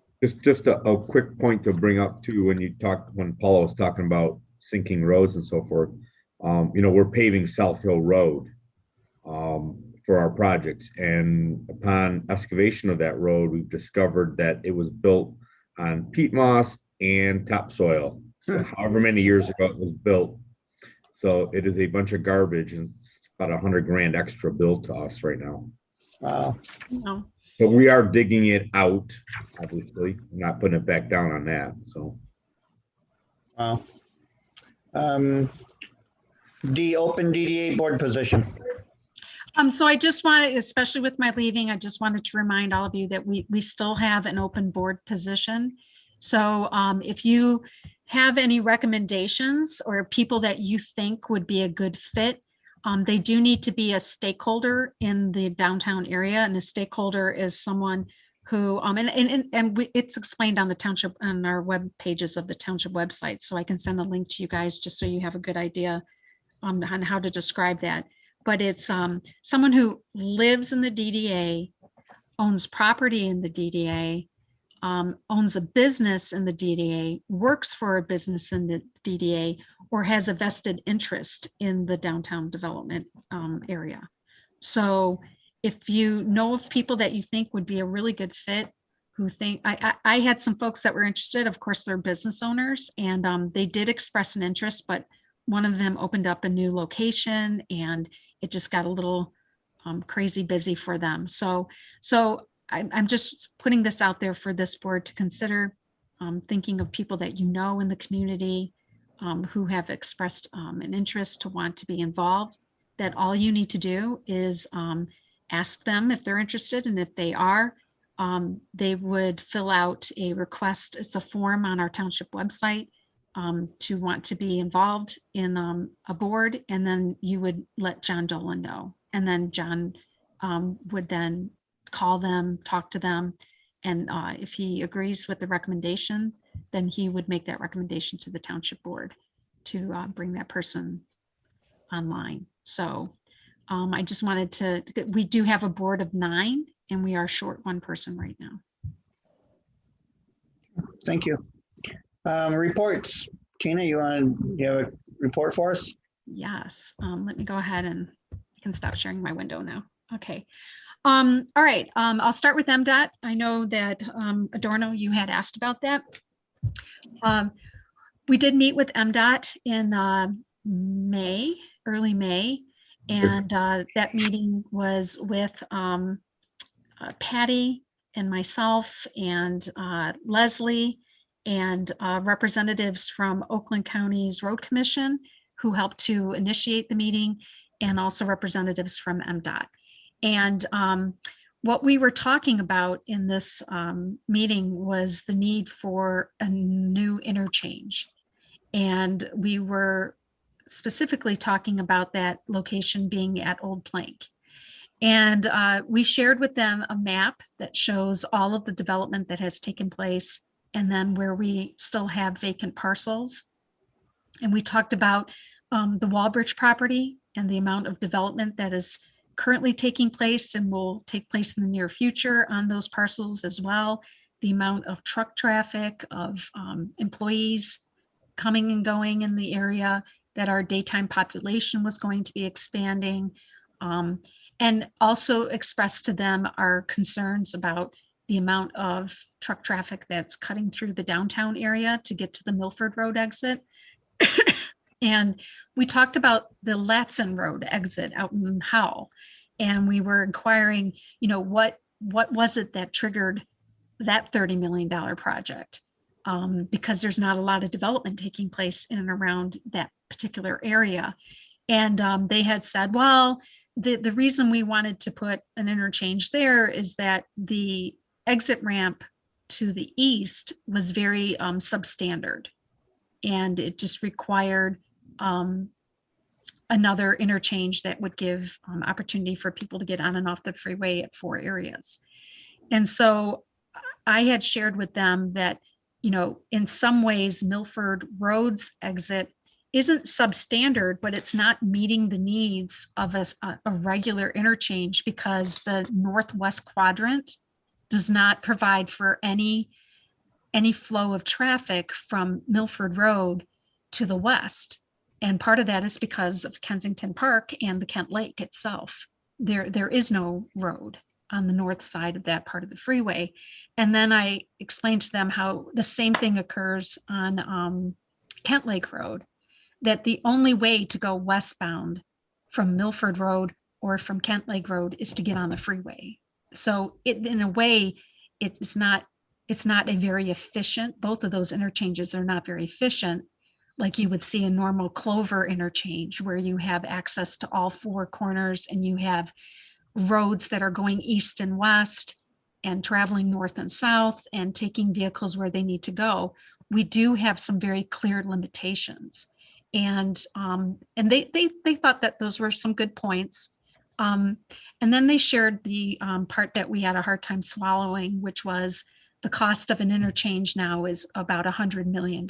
Just a quick point to bring up too, when Paula was talking about sinking roads and so forth. You know, we're paving South Hill Road for our projects, and upon excavation of that road, we've discovered that it was built on peat moss and topsoil. However many years ago it was built. So it is a bunch of garbage, and it's about $100 grand extra bill to us right now. Wow. No. But we are digging it out, obviously, not putting it back down on that, so. Wow. The open DDA board position. So I just wanted, especially with my leaving, I just wanted to remind all of you that we still have an open board position. So if you have any recommendations or people that you think would be a good fit, they do need to be a stakeholder in the downtown area, and a stakeholder is someone who, it's explained on the township, on our web pages of the township website. So I can send a link to you guys just so you have a good idea on how to describe that. But it's someone who lives in the DDA, owns property in the DDA, owns a business in the DDA, works for a business in the DDA, or has a vested interest in the downtown development area. So if you know of people that you think would be a really good fit, who think, I had some folks that were interested, of course, they're business owners, and they did express an interest, but one of them opened up a new location and it just got a little crazy busy for them. So I'm just putting this out there for this board to consider, thinking of people that you know in the community who have expressed an interest to want to be involved, that all you need to do is ask them if they're interested. And if they are, they would fill out a request. It's a form on our township website to want to be involved in a board. And then you would let John Dolan know. And then John would then call them, talk to them. And if he agrees with the recommendation, then he would make that recommendation to the township board to bring that person online. So I just wanted to, we do have a board of 9 and we are short one person right now. Thank you. Reports. Tina, you have a report for us? Yes. Let me go ahead and I can stop sharing my window now. Okay. All right. I'll start with MDOT. I know that Adorno, you had asked about that. We did meet with MDOT in early May, and that meeting was with Patty and myself and Leslie and representatives from Oakland County's Road Commission who helped to initiate the meeting, and also representatives from MDOT. And what we were talking about in this meeting was the need for a new interchange. And we were specifically talking about that location being at Old Plank. And we shared with them a map that shows all of the development that has taken place, and then where we still have vacant parcels. And we talked about the Walbridge property and the amount of development that is currently taking place and will take place in the near future on those parcels as well. The amount of truck traffic, of employees coming and going in the area, that our daytime population was going to be expanding. And also expressed to them our concerns about the amount of truck traffic that's cutting through the downtown area to get to the Milford Road exit. And we talked about the Latson Road exit out in Howell. And we were inquiring, you know, what was it that triggered that $30 million project? Because there's not a lot of development taking place in and around that particular area. And they had said, well, the reason we wanted to put an interchange there is that the exit ramp to the east was very substandard. And it just required another interchange that would give opportunity for people to get on and off the freeway at 4 areas. And so I had shared with them that, you know, in some ways, Milford Road's exit isn't substandard, but it's not meeting the needs of a regular interchange because the northwest quadrant does not provide for any flow of traffic from Milford Road to the west. And part of that is because of Kensington Park and the Kent Lake itself. There is no road on the north side of that part of the freeway. And then I explained to them how the same thing occurs on Kent Lake Road, that the only way to go westbound from Milford Road or from Kent Lake Road is to get on the freeway. So in a way, it's not a very efficient, both of those interchanges are not very efficient, like you would see a normal Clover interchange where you have access to all 4 corners and you have roads that are going east and west and traveling north and south and taking vehicles where they need to go. We do have some very clear limitations. And they thought that those were some good points. And then they shared the part that we had a hard time swallowing, which was the cost of an interchange now is about $100 million.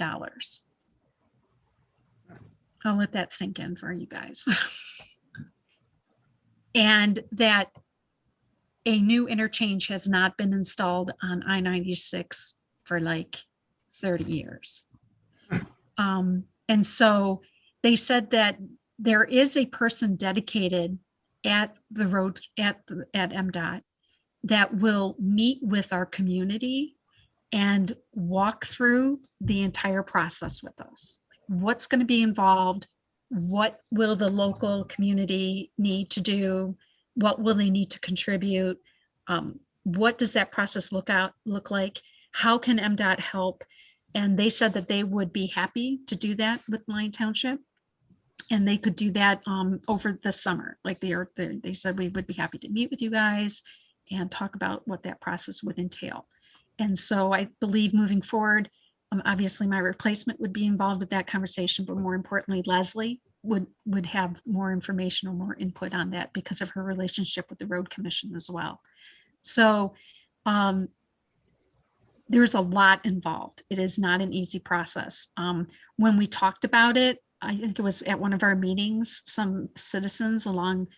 I'll let that sink in for you guys. And that a new interchange has not been installed on I-96 for like 30 years. And so they said that there is a person dedicated at the road at MDOT that will meet with our community and walk through the entire process with us. What's going to be involved? What will the local community need to do? What will they need to contribute? What does that process look like? How can MDOT help? And they said that they would be happy to do that with Lyon Township. And they could do that over the summer. Like they said, we would be happy to meet with you guys and talk about what that process would entail. And so I believe moving forward, obviously my replacement would be involved with that conversation, but more importantly, Leslie would have more information or more input on that because of her relationship with the road commission as well. So there's a lot involved. It is not an easy process. When we talked about it, I think it was at one of our meetings, some citizens along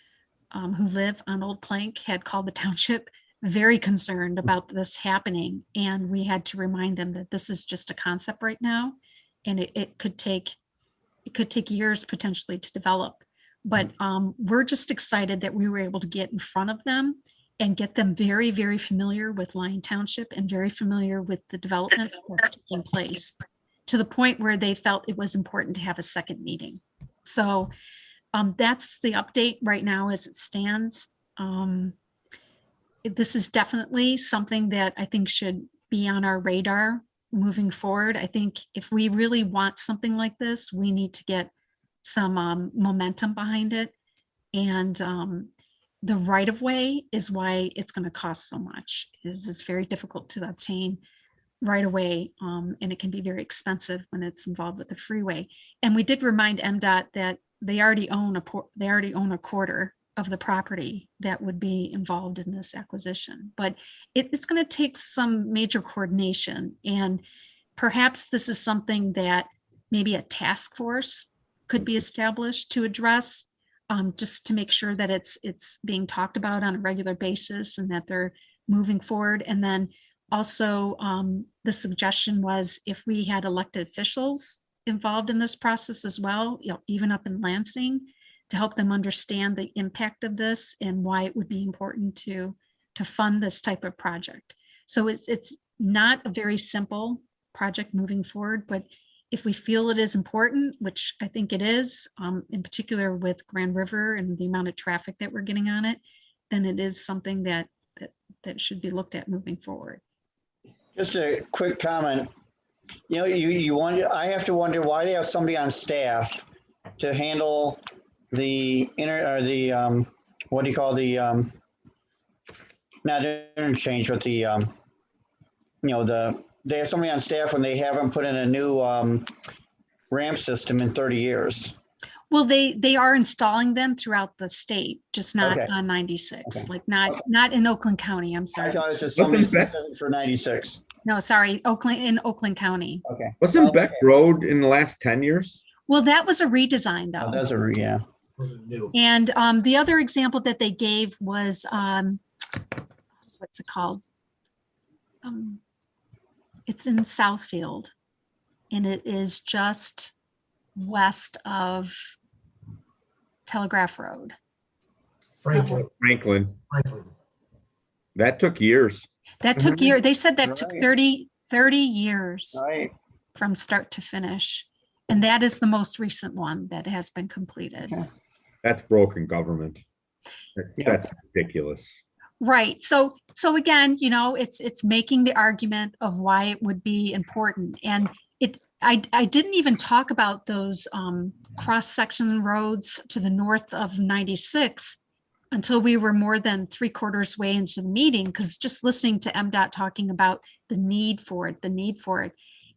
who live on Old Plank had called the township very concerned about this happening. And we had to remind them that this is just a concept right now. And it could take years potentially to develop. But we're just excited that we were able to get in front of them and get them very, very familiar with Lyon Township and very familiar with the development that's taking place, to the point where they felt it was important to have a second meeting. So that's the update right now as it stands. This is definitely something that I think should be on our radar moving forward. I think if we really want something like this, we need to get some momentum behind it. And the right of way is why it's going to cost so much. It's very difficult to obtain right away, and it can be very expensive when it's involved with the freeway. And we did remind MDOT that they already own a quarter of the property that would be involved in this acquisition. But it's going to take some major coordination, and perhaps this is something that maybe a task force could be established to address, just to make sure that it's being talked about on a regular basis and that they're moving forward. And then also the suggestion was if we had elected officials involved in this process as well, even up in Lansing, to help them understand the impact of this and why it would be important to fund this type of project. So it's not a very simple project moving forward, but if we feel it is important, which I think it is, in particular with Grand River and the amount of traffic that we're getting on it, then it is something that should be looked at moving forward. Just a quick comment. You wonder, I have to wonder why they have somebody on staff to handle the what do you call the not interchange, but the they have somebody on staff when they haven't put in a new ramp system in 30 years. Well, they are installing them throughout the state, just not Okay. on 96, Okay. like not in Oakland County. I'm I sorry. thought it was just somebody Wasn't Beck- specific for 96. No, sorry, in Oakland County. Okay. Wasn't Well, Beck okay. Road in the last 10 years? Well, that was a redesign Oh, though. that's yeah. Was it new? And the other example that they gave was, what's it called? It's in Southfield, and it is just west of Telegraph Road. Franklin. Franklin. That took years. That took years. They said that took Right. 30 years Right. from start to finish. And that is the most recent one that has been completed. Okay. That's broken government. Yeah. That's ridiculous. Right. So again, it's making the argument of why it would be important. And I didn't even talk about those cross-section roads to the north of 96 until we were more than 3/4 way into the meeting, because just listening to MDOT talking about the need for it.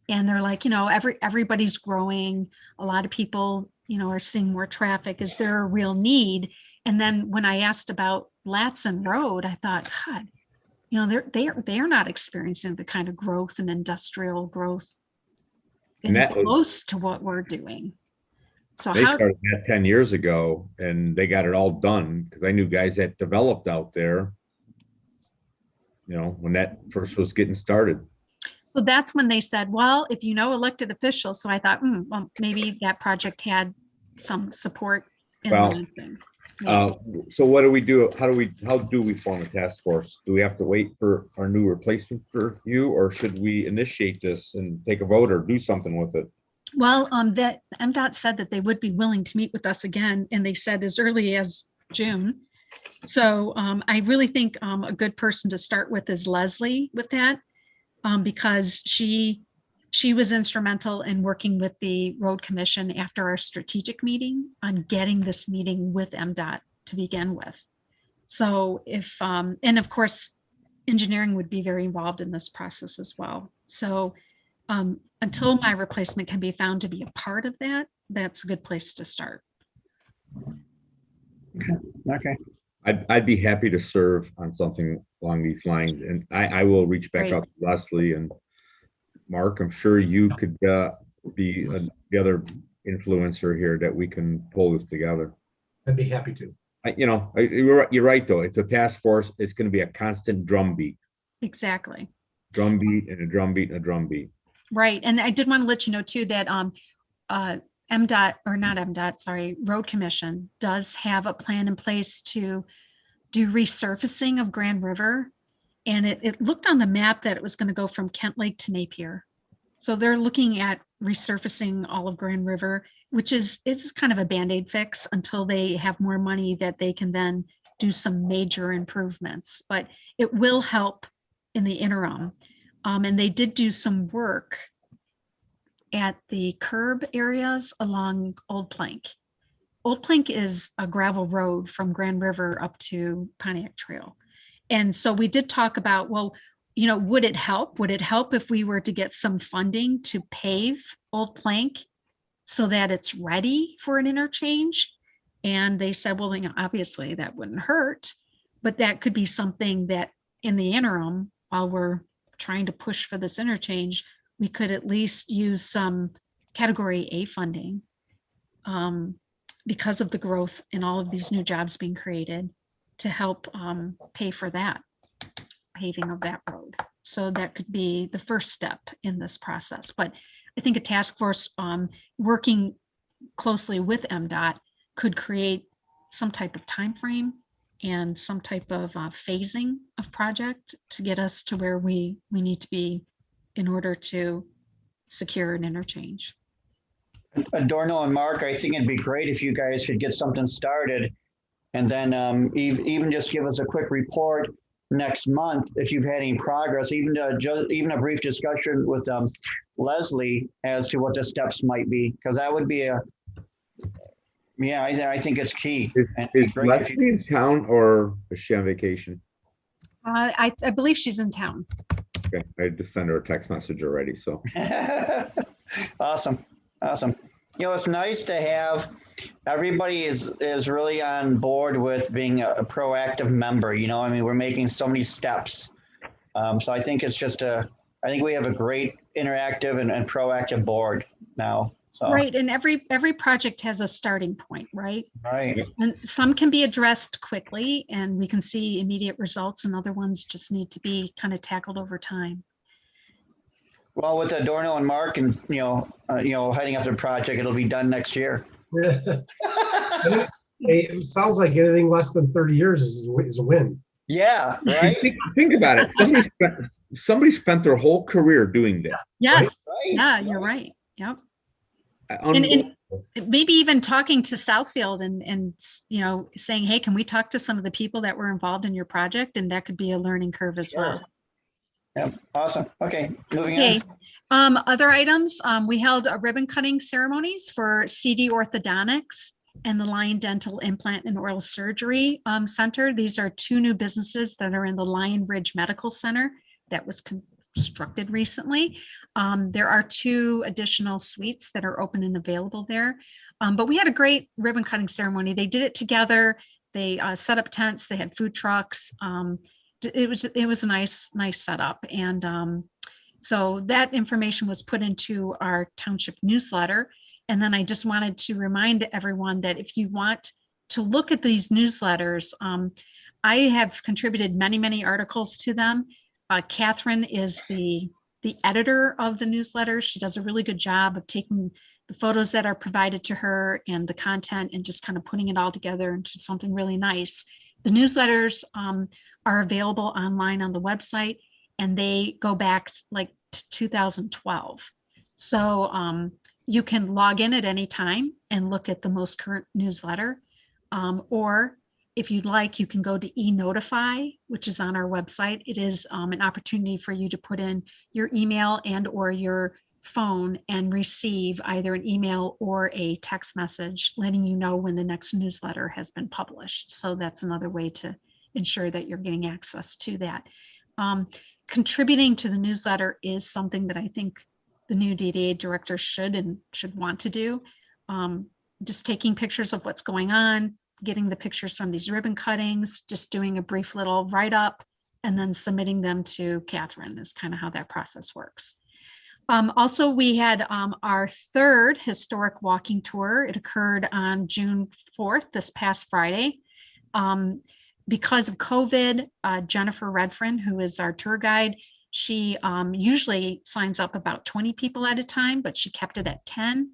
And they're like, everybody's growing. A lot of people, are seeing more traffic. Is there a real need? And then when I asked about Latson Road, I thought, God, they're not experiencing the kind of growth and industrial growth And that was- close to what we're doing. So They how, started that 10 years ago and they got it all done because I knew guys that developed out there, when that first was getting started. so that's when they said, well, if elected officials, so I thought, well, maybe that project had some support in Well, Lansing. So what do we do? How do we form a task force? Do we have to wait for our new replacement for you, or should we initiate this and take a vote or do something with it? Well, that MDOT said that they would be willing to meet with us again, and they said as early as June. So I really think a good person to start with is Leslie with that, because she was instrumental in working with the road commission after our strategic meeting on getting this meeting with MDOT to begin with. So if, and of course, engineering would be very involved in this process as well. So until my replacement can be found to be a part of that, that's a good place to start. Okay. I'd be happy to serve on something along these lines, and I will reach back Great. out to Leslie and Mark. I'm sure you could be the other influencer here that we can pull this together. I'd be happy to. You're right though. It's a task force. It's going to be a constant drumbeat, Exactly. drumbeat and a drumbeat and a drumbeat. Right. And I did want to let you know too that MDOT, or not MDOT, sorry, Road Commission does have a plan in place to do resurfacing of Grand River. And it looked on the map that it was going to go from Kent Lake to Napier. So they're looking at resurfacing all of Grand River, which is kind of a Band-Aid fix until they have more money that they can then do some major improvements. But it will help in the interim. And they did do some work at the curb areas along Old Plank. Old Plank is a gravel road from Grand River up to Pontiac Trail. And so we did talk about, well, would it help? Would it help if we were to get some funding to pave Old Plank so that it's ready for an interchange? And they said, well, obviously that wouldn't hurt, but that could be something that in the interim, while we're trying to push for this interchange, we could at least use some Category A funding because of the growth in all of these new jobs being created to help pay for that paving of that road. So that could be the first step in this process. But I think a task force working closely with MDOT could create some type of time frame and some type of phasing of project to get us to where we need to be in order to secure an interchange. Adorno and Mark, I think it'd be great if you guys could get something started, and then even just give us a quick report next month if you've had any progress, even a brief discussion with Leslie as to what the steps might be, because that would be I think it's key. And it'd be Is great if Leslie in town or is she on vacation? I believe she's in town. Okay, I just sent her a text message already, so. Awesome. It's nice to have, everybody is really on board with being a proactive member, I mean, we're making so many steps. So I think it's just I think we have a great interactive and proactive board now, so. Right, and every project has a starting point, right? Right. And some can be addressed quickly and we can see immediate results, and other ones just need to be kind of tackled over time. Well, with Adorno and Mark and, heading up the project, it'll be done next year. It sounds like anything less than 30 years is a win. Yeah, right? Think about it. Somebody spent their whole career doing this. Yes, Right. yeah, you're right. Yep. And Unbelievable. maybe even talking to Southfield and saying, hey, can we talk to some of the people that were involved in your project? And that could be a learning curve as well. Sure. Yep, awesome. Okay, moving Okay. on. Other items, we held a ribbon cutting ceremonies for CD Orthodontics and the Lion Dental Implant and Oral Surgery Center. These are two new businesses that are in the Lion Ridge Medical Center that was constructed recently. There are 2 additional suites that are open and available there. But we had a great ribbon cutting ceremony. They did it together. They set up tents. They had food trucks. It was a nice setup. And so that information was put into our township newsletter. And then I just wanted to remind everyone that if you want to look at these newsletters, I have contributed many articles to them. Catherine is the editor of the newsletter. She does a really good job of taking the photos that are provided to her and the content and just kind of putting it all together into something really nice. The newsletters are available online on the website, and they go back like to 2012. So you can log in at any time and look at the most current newsletter. Or if you'd like, you can go to e-notify, which is on our website. It is an opportunity for you to put in your email and or your phone and receive either an email or a text message letting you know when the next newsletter has been published. So that's another way to ensure that you're getting access to that. Contributing to the newsletter is something that I think the new DDA director should want to do. Just taking pictures of what's going on, getting the pictures from these ribbon cuttings, just doing a brief little write-up, and then submitting them to Catherine is kind of how that process works. Also, we had our 3rd historic walking tour. It occurred on June 4th, this past Friday. Because of COVID, Jennifer Redfern, who is our tour guide, she usually signs up about 20 people at a time, but she kept it at 10.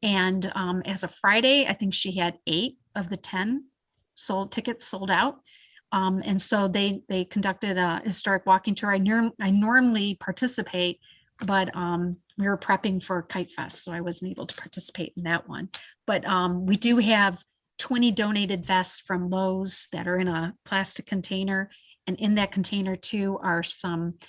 And as of Friday, I think she had 8 of the 10 tickets sold out. And so they conducted a historic walking tour. I normally participate, but we were prepping for Kite Fest, so I wasn't able to participate in that one. But we do have 20 donated vests from Lowe's that are in a plastic container. And in that container too are some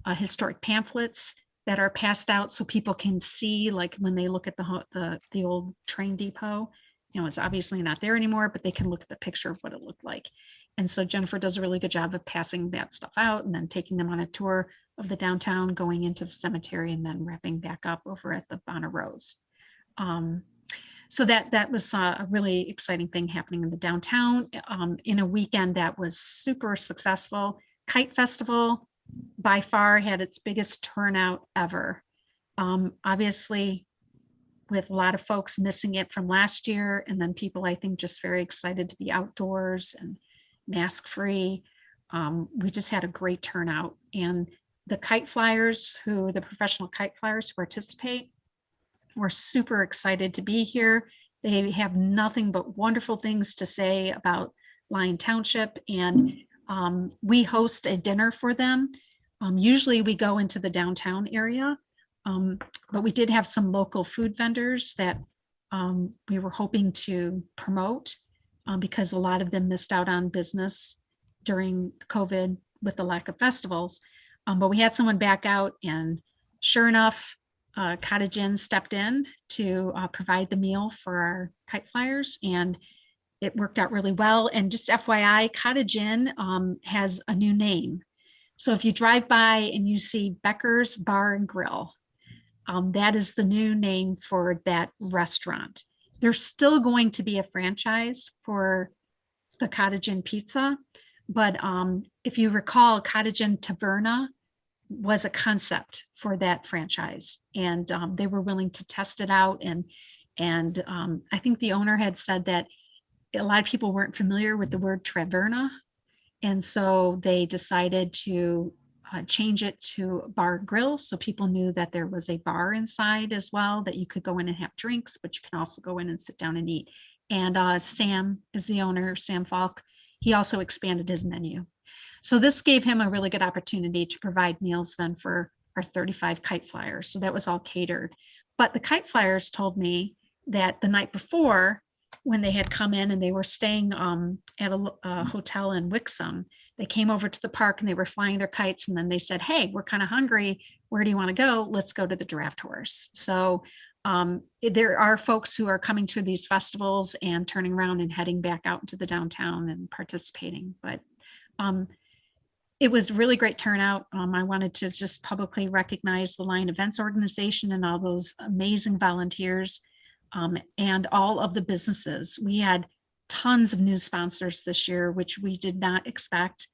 historic pamphlets that are passed out so people can see, like when they look at the old train depot, it's obviously not there anymore, but they can look at the picture of what it looked like. And so Jennifer does a really good job of passing that stuff out and then taking them on a tour of the downtown, going into the cemetery, and then wrapping back up over at the Bonner Rose. So that was a really exciting thing happening in the downtown in a weekend that was super successful. Kite Festival by far had its biggest turnout ever. Obviously, with a lot of folks missing it from last year, and then people, I think, just very excited to be outdoors and mask free. We just had a great turnout, and the kite flyers, the professional kite flyers who participate, we're super excited to be here. They have nothing but wonderful things to say about Lyon Township, and we host a dinner for them. Usually we go into the downtown area, but we did have some local food vendors that we were hoping to promote because a lot of them missed out on business during COVID with the lack of festivals. But we had someone back out, and sure enough, Cottage Inn stepped in to provide the meal for our kite flyers, and it worked out really well. And just FYI, Cottage Inn has a new name. So if you drive by and you see Becker's Bar and Grill, That is the new name for that restaurant. There's still going to be a franchise for the Cottage Inn Pizza, but if you recall, Cottage Inn Taverna was a concept for that franchise, and they were willing to test it out. And I think the owner had said that a lot of people weren't familiar with the word Taverna, and so they decided to change it to bar grill, so people knew that there was a bar inside as well, that you could go in and have drinks, but you can also go in and sit down and eat. And Sam is the owner, Sam Falk. He also expanded his menu. So this gave him a really good opportunity to provide meals then for our 35 kite flyers. So that was all catered. But the kite flyers told me that the night before, when they had come in and they were staying at a hotel in Wixom, they came over to the park and they were flying their kites. And then they said, hey, we're kind of hungry. Where do you want to go? Let's go to the Draft Horse. So there are folks who are coming to these festivals and turning around and heading back out into the downtown and participating. But it was really great turnout. I wanted to just publicly recognize the Lion Events Organization and all those amazing volunteers, and all of the businesses. We had tons of new sponsors this year, which we did not expect.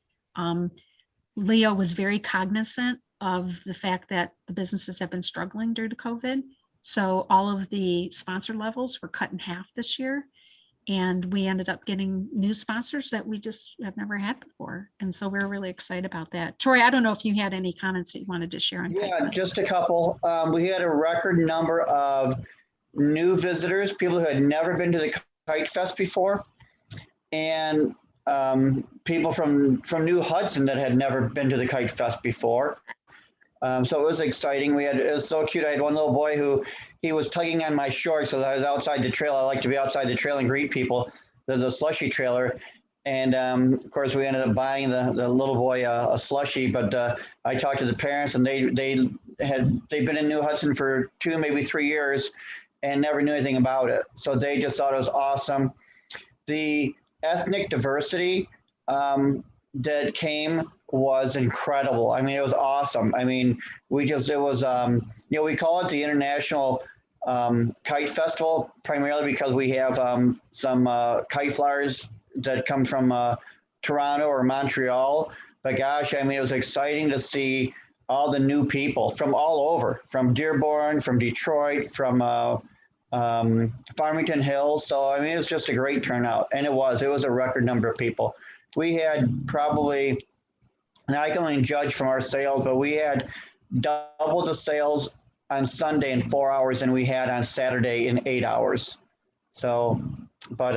Leo was very cognizant of the fact that the businesses have been struggling due to COVID. So all of the sponsor levels were cut in half this year. And we ended up getting new sponsors that we just have never had before. And so we're really excited about that. Troy, I don't know if you had any comments that you wanted to share on Kite Yeah, Festival. just a couple. We had a record number of new visitors, people who had never been to the Kite Fest before, and people from New Hudson that had never been to the Kite Fest before. So it was exciting. It was so cute. I had one little boy who he was tugging on my shorts as I was outside the trail. I like to be outside the trail and greet people. There's a slushy trailer. And of course, we ended up buying the little boy a slushie. But I talked to the parents, and they've been in New Hudson for 2, maybe 3 years, and never knew anything about it. So they just thought it was awesome. The ethnic diversity that came was incredible. I mean, it was awesome. I mean, we call it the International Kite Festival, primarily because we have some kite flyers that come from Toronto or Montreal. But gosh, I mean, it was exciting to see all the new people from all over, from Dearborn, from Detroit, from Farmington Hills. So, I mean, it was just a great turnout. And it was a record number of people. We had probably, and I can only judge from our sales, but we had double the sales on Sunday in 4 hours than we had on Saturday in 8 hours. So, but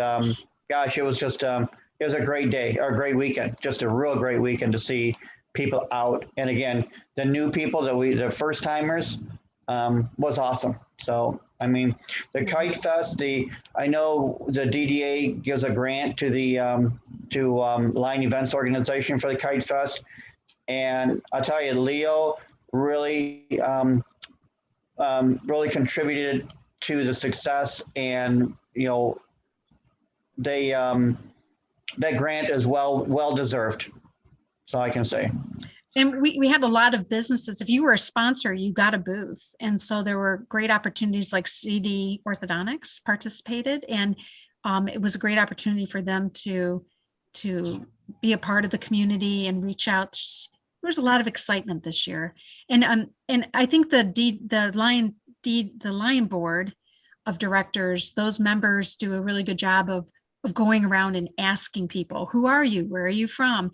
gosh, it was just, it was a great day, or a great weekend, just a real great weekend to see people out. And again, the new people the first timers was awesome. So, I mean, the Kite Fest, I know the DDA gives a grant to the Line Events Organization for the Kite Fest. And I'll tell you, Leo really, really contributed to the success, and, you know, they, that grant is well deserved. So I can say. And we had a lot of businesses. If you were a sponsor, you got a booth. And so there were great opportunities, like CD Orthodontics participated. And it was a great opportunity for them to be a part of the community and reach out. There was a lot of excitement this year. And I think the Lion Board of Directors, those members do a really good job of going around and asking people, who are you? Where are you from?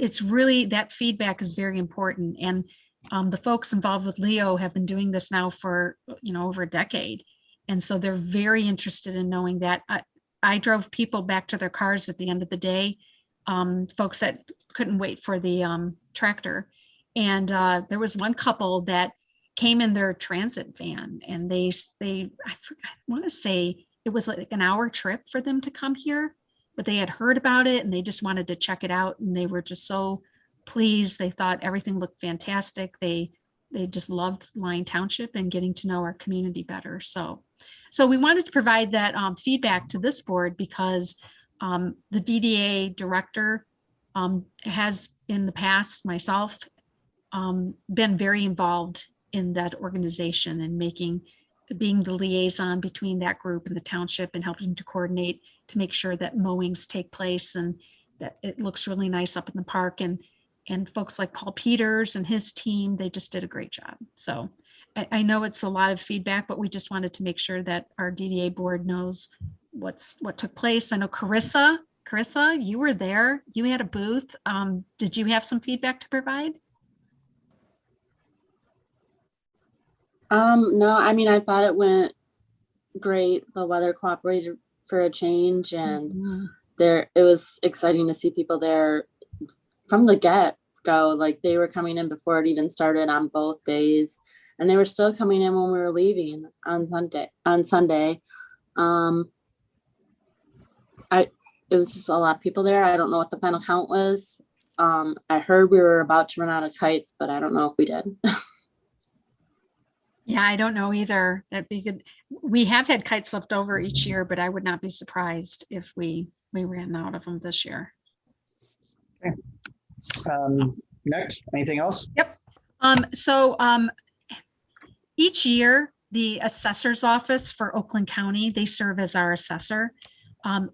It's really, that feedback is very important. And the folks involved with Leo have been doing this now for, over a decade. And so they're very interested in knowing that. I drove people back to their cars at the end of the day, folks that couldn't wait for the tractor. And there was one couple that came in their transit van, and I want to say it was like an hour trip for them to come here, but they had heard about it and they just wanted to check it out. And they were just so pleased. They thought everything looked fantastic. They just loved Lyon Township and getting to know our community better. So we wanted to provide that feedback to this board, because the DDA director has in the past, myself, been very involved in that organization and being the liaison between that group and the township and helping to coordinate to make sure that mowings take place and that it looks really nice up in the park. And folks like Paul Peters and his team, they just did a great job. So I know it's a lot of feedback, but we just wanted to make sure that our DDA board knows what took place. I know Carissa, you were there. You had a booth. Did you have some feedback to provide? No, I mean, I thought it went great. The weather cooperated for a change, and it was exciting to see people there from the get-go. Like, they were coming in before it even started on both days, and they were still coming in when we were leaving on Sunday. It was just a lot of people there. I don't know what the final count was. I heard we were about to run out of kites, but I don't know if we did. Yeah, I don't know either. That'd be good. We have had kites left over each year, but I would not be surprised if we ran out of them this year. Next, anything else? Yep. Each year, the assessor's office for Oakland County, they serve as our assessor.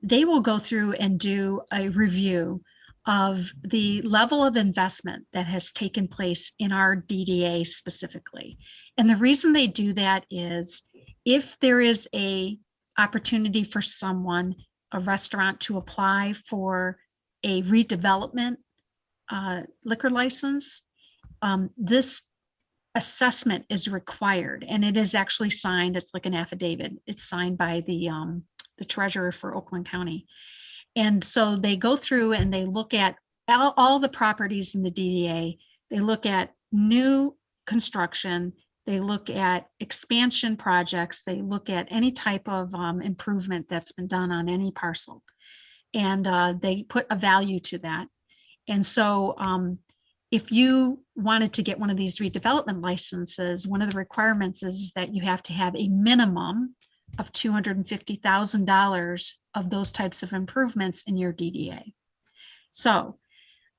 They will go through and do a review of the level of investment that has taken place in our DDA specifically. And the reason they do that is if there is a opportunity for someone, a restaurant, to apply for a redevelopment liquor license, this assessment is required, and it is actually signed. It's like an affidavit. It's signed by the treasurer for Oakland County. And so they go through and they look at all the properties in the DDA. They look at new construction. They look at expansion projects. They look at any type of improvement that's been done on any parcel. And they put a value to that. And so if you wanted to get one of these redevelopment licenses, one of the requirements is that you have to have a minimum of $250,000 of those types of improvements in your DDA. So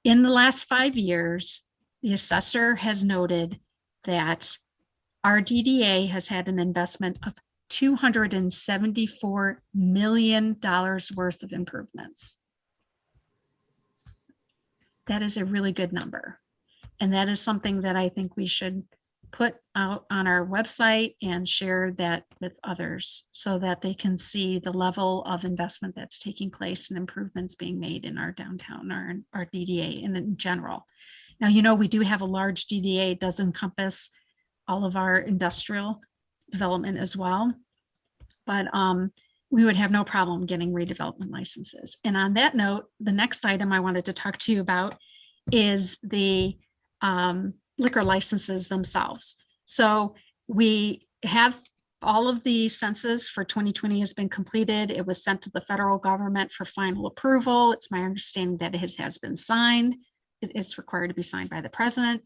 in the last 5 years, the assessor has noted that our DDA has had an investment of $274 million worth of improvements. That is a really good number. And that is something that I think we should put out on our website and share that with others so that they can see the level of investment that's taking place and improvements being made in our downtown or our DDA and in general. Now, you know, we do have a large DDA. It does encompass all of our industrial development as well. But we would have no problem getting redevelopment licenses. And on that note, the next item I wanted to talk to you about is the liquor licenses themselves. So we have all of the census for 2020 has been completed. It was sent to the federal government for final approval. It's my understanding that it has been signed. It's required to be signed by the president.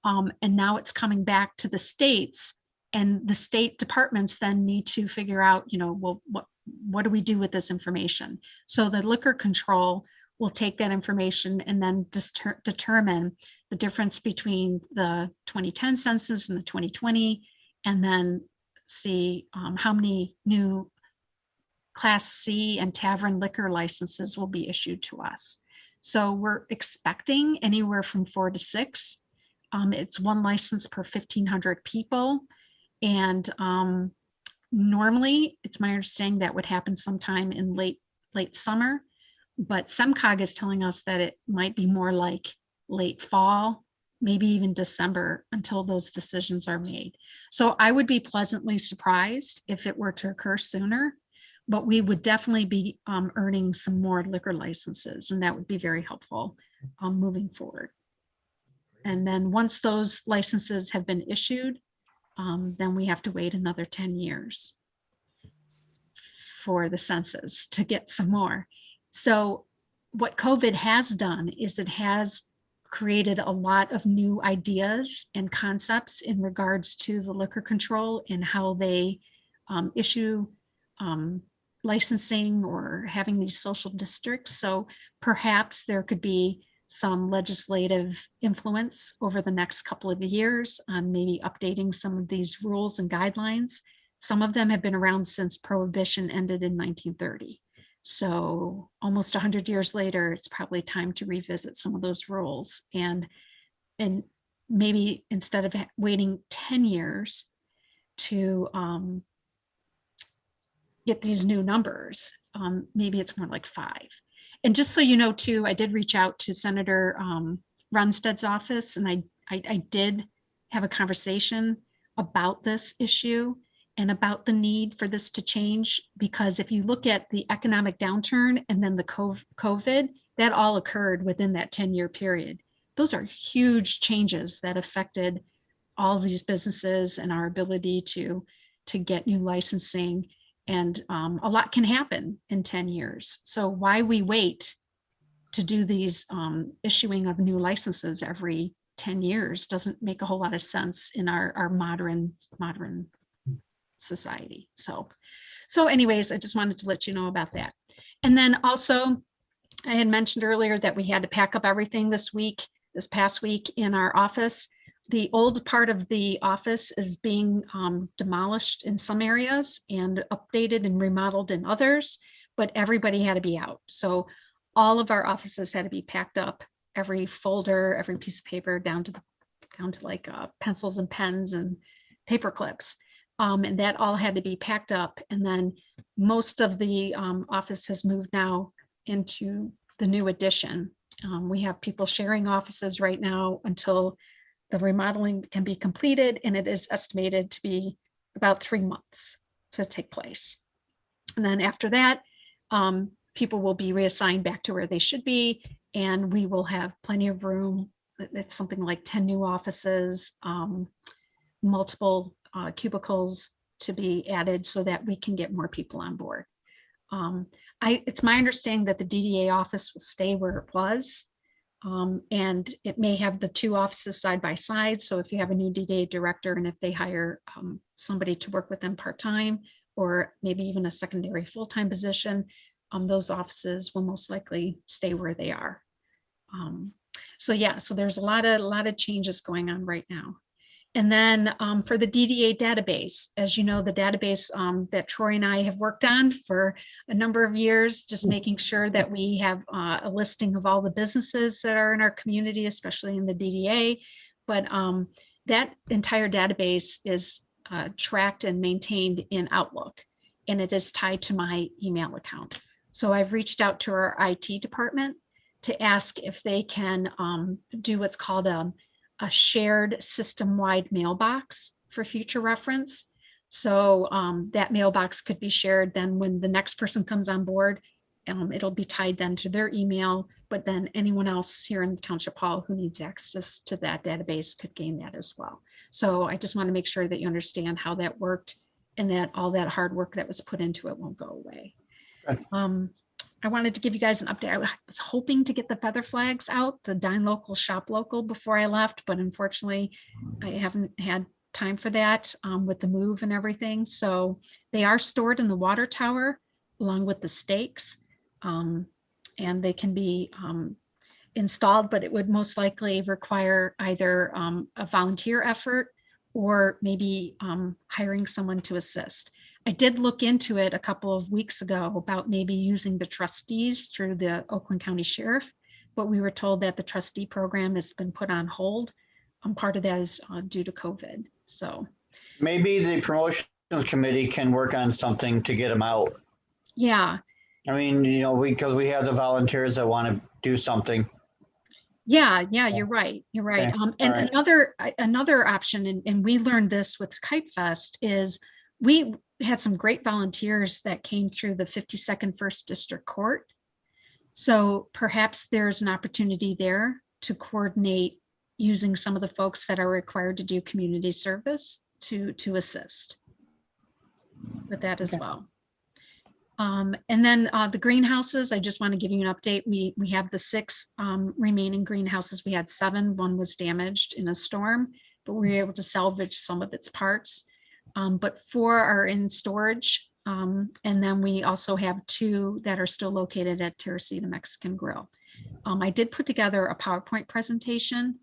And now it's coming back to the states, and the state departments then need to figure out, you know, well, what do we do with this information? So the liquor control will take that information and then determine the difference between the 2010 census and the 2020, and then see how many new Class C and tavern liquor licenses will be issued to us. So we're expecting anywhere from 4 to 6. It's one license per 1,500 people. And normally, it's my understanding that would happen sometime in late summer, but SEMCOG is telling us that it might be more like late fall, maybe even December until those decisions are made. So I would be pleasantly surprised if it were to occur sooner, but we would definitely be earning some more liquor licenses, and that would be very helpful moving forward. And then once those licenses have been issued, then we have to wait another 10 years for the census to get some more. So what COVID has done is it has created a lot of new ideas and concepts in regards to the liquor control and how they issue licensing or having these social districts. So perhaps there could be some legislative influence over the next couple of years on maybe updating some of these rules and guidelines. Some of them have been around since Prohibition ended in 1930. So almost 100 years later, it's probably time to revisit some of those rules. And maybe instead of waiting 10 years to get these new numbers, maybe it's more like 5. And just so you know, too, I did reach out to Senator Runstead's office, and I did have a conversation about this issue and about the need for this to change, because if you look at the economic downturn and then the COVID, that all occurred within that 10-year period. Those are huge changes that affected all of these businesses and our ability to get new licensing. And a lot can happen in 10 years. So why we wait to do these issuing of new licenses every 10 years doesn't make a whole lot of sense in our modern society. So anyways, I just wanted to let you know about that. And then also, I had mentioned earlier that we had to pack up everything this past week in our office. The old part of the office is being demolished in some areas and updated and remodeled in others, but everybody had to be out. So all of our offices had to be packed up, every folder, every piece of paper, down to like pencils and pens and paper clips. And that all had to be packed up. And then most of the office has moved now into the new addition. We have people sharing offices right now until the remodeling can be completed, and it is estimated to be about 3 months to take place. And then after that, people will be reassigned back to where they should be, and we will have plenty of room. It's something like 10 new offices, multiple cubicles to be added so that we can get more people on board. It's my understanding that the DDA office will stay where it was. And it may have the 2 offices side by side. So if you have a new DDA director and if they hire somebody to work with them part-time, or maybe even a secondary full-time position, those offices will most likely stay where they are. So there's a lot of changes going on right now. And then for the DDA database, as you know, the database that Troy and I have worked on for a number of years, just making sure that we have a listing of all the businesses that are in our community, especially in the DDA. But that entire database is tracked and maintained in Outlook, and it is tied to my email account. So I've reached out to our IT department to ask if they can do what's called a shared system-wide mailbox for future reference. So that mailbox could be shared then when the next person comes on board, it'll be tied then to their email, but then anyone else here in the Township Hall who needs access to that database could gain that as well. So I just want to make sure that you understand how that worked and that all that hard work that was put into it won't go away. I wanted to give you guys an update. I was hoping to get the feather flags out, the dine local, shop local, before I left, but unfortunately I haven't had time for that with the move and everything. So they are stored in the water tower along with the stakes, and they can be installed, but it would most likely require either a volunteer effort or maybe hiring someone to assist. I did look into it a couple of weeks ago about maybe using the trustees through the Oakland County Sheriff, but we were told that the trustee program has been put on hold. Part of that is due to COVID. So maybe the promotions committee can work on something to get them out. Yeah. I mean, because we have the volunteers that want to do something. Yeah, you're right. You're right. Okay. And Right. another option, and we learned this with Kite Fest, is we had some great volunteers that came through the 52nd First District Court. So perhaps there's an opportunity there to coordinate using some of the folks that are required to do community service to assist with that as well. And then the greenhouses, I just want to give you an update. We have the 6 remaining greenhouses. We had 7, one was damaged in a storm, but we were able to salvage some of its parts. But 4 are in storage. And then we also have 2 that are still located at Teresita Mexican Grill. I did put together a PowerPoint presentation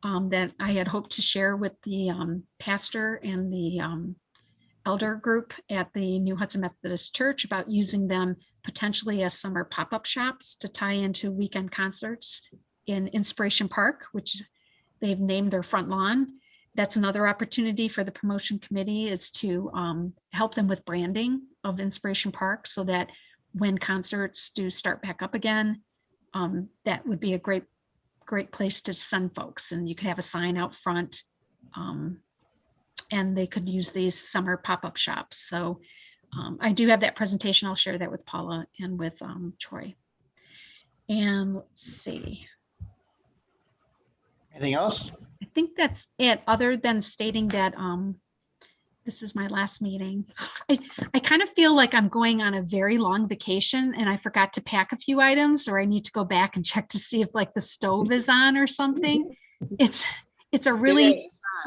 that I had hoped to share with the pastor and the elder group at the New Hudson Methodist Church about using them potentially as summer pop-up shops to tie into weekend concerts in Inspiration Park, which they've named their front lawn. That's another opportunity for the promotion committee, is to help them with branding of Inspiration Park, so that when concerts do start back up again, that would be a great place to send folks. And you could have a sign out front, and they could use these summer pop-up shops. So I do have that presentation. I'll share that with Paula and with Troy. And let's see. Anything else? I think that's it, other than stating that this is my last meeting. I kind of feel like I'm going on a very long vacation and I forgot to pack a few items, or I need to go back and check to see if like the stove is on or something. It's a really,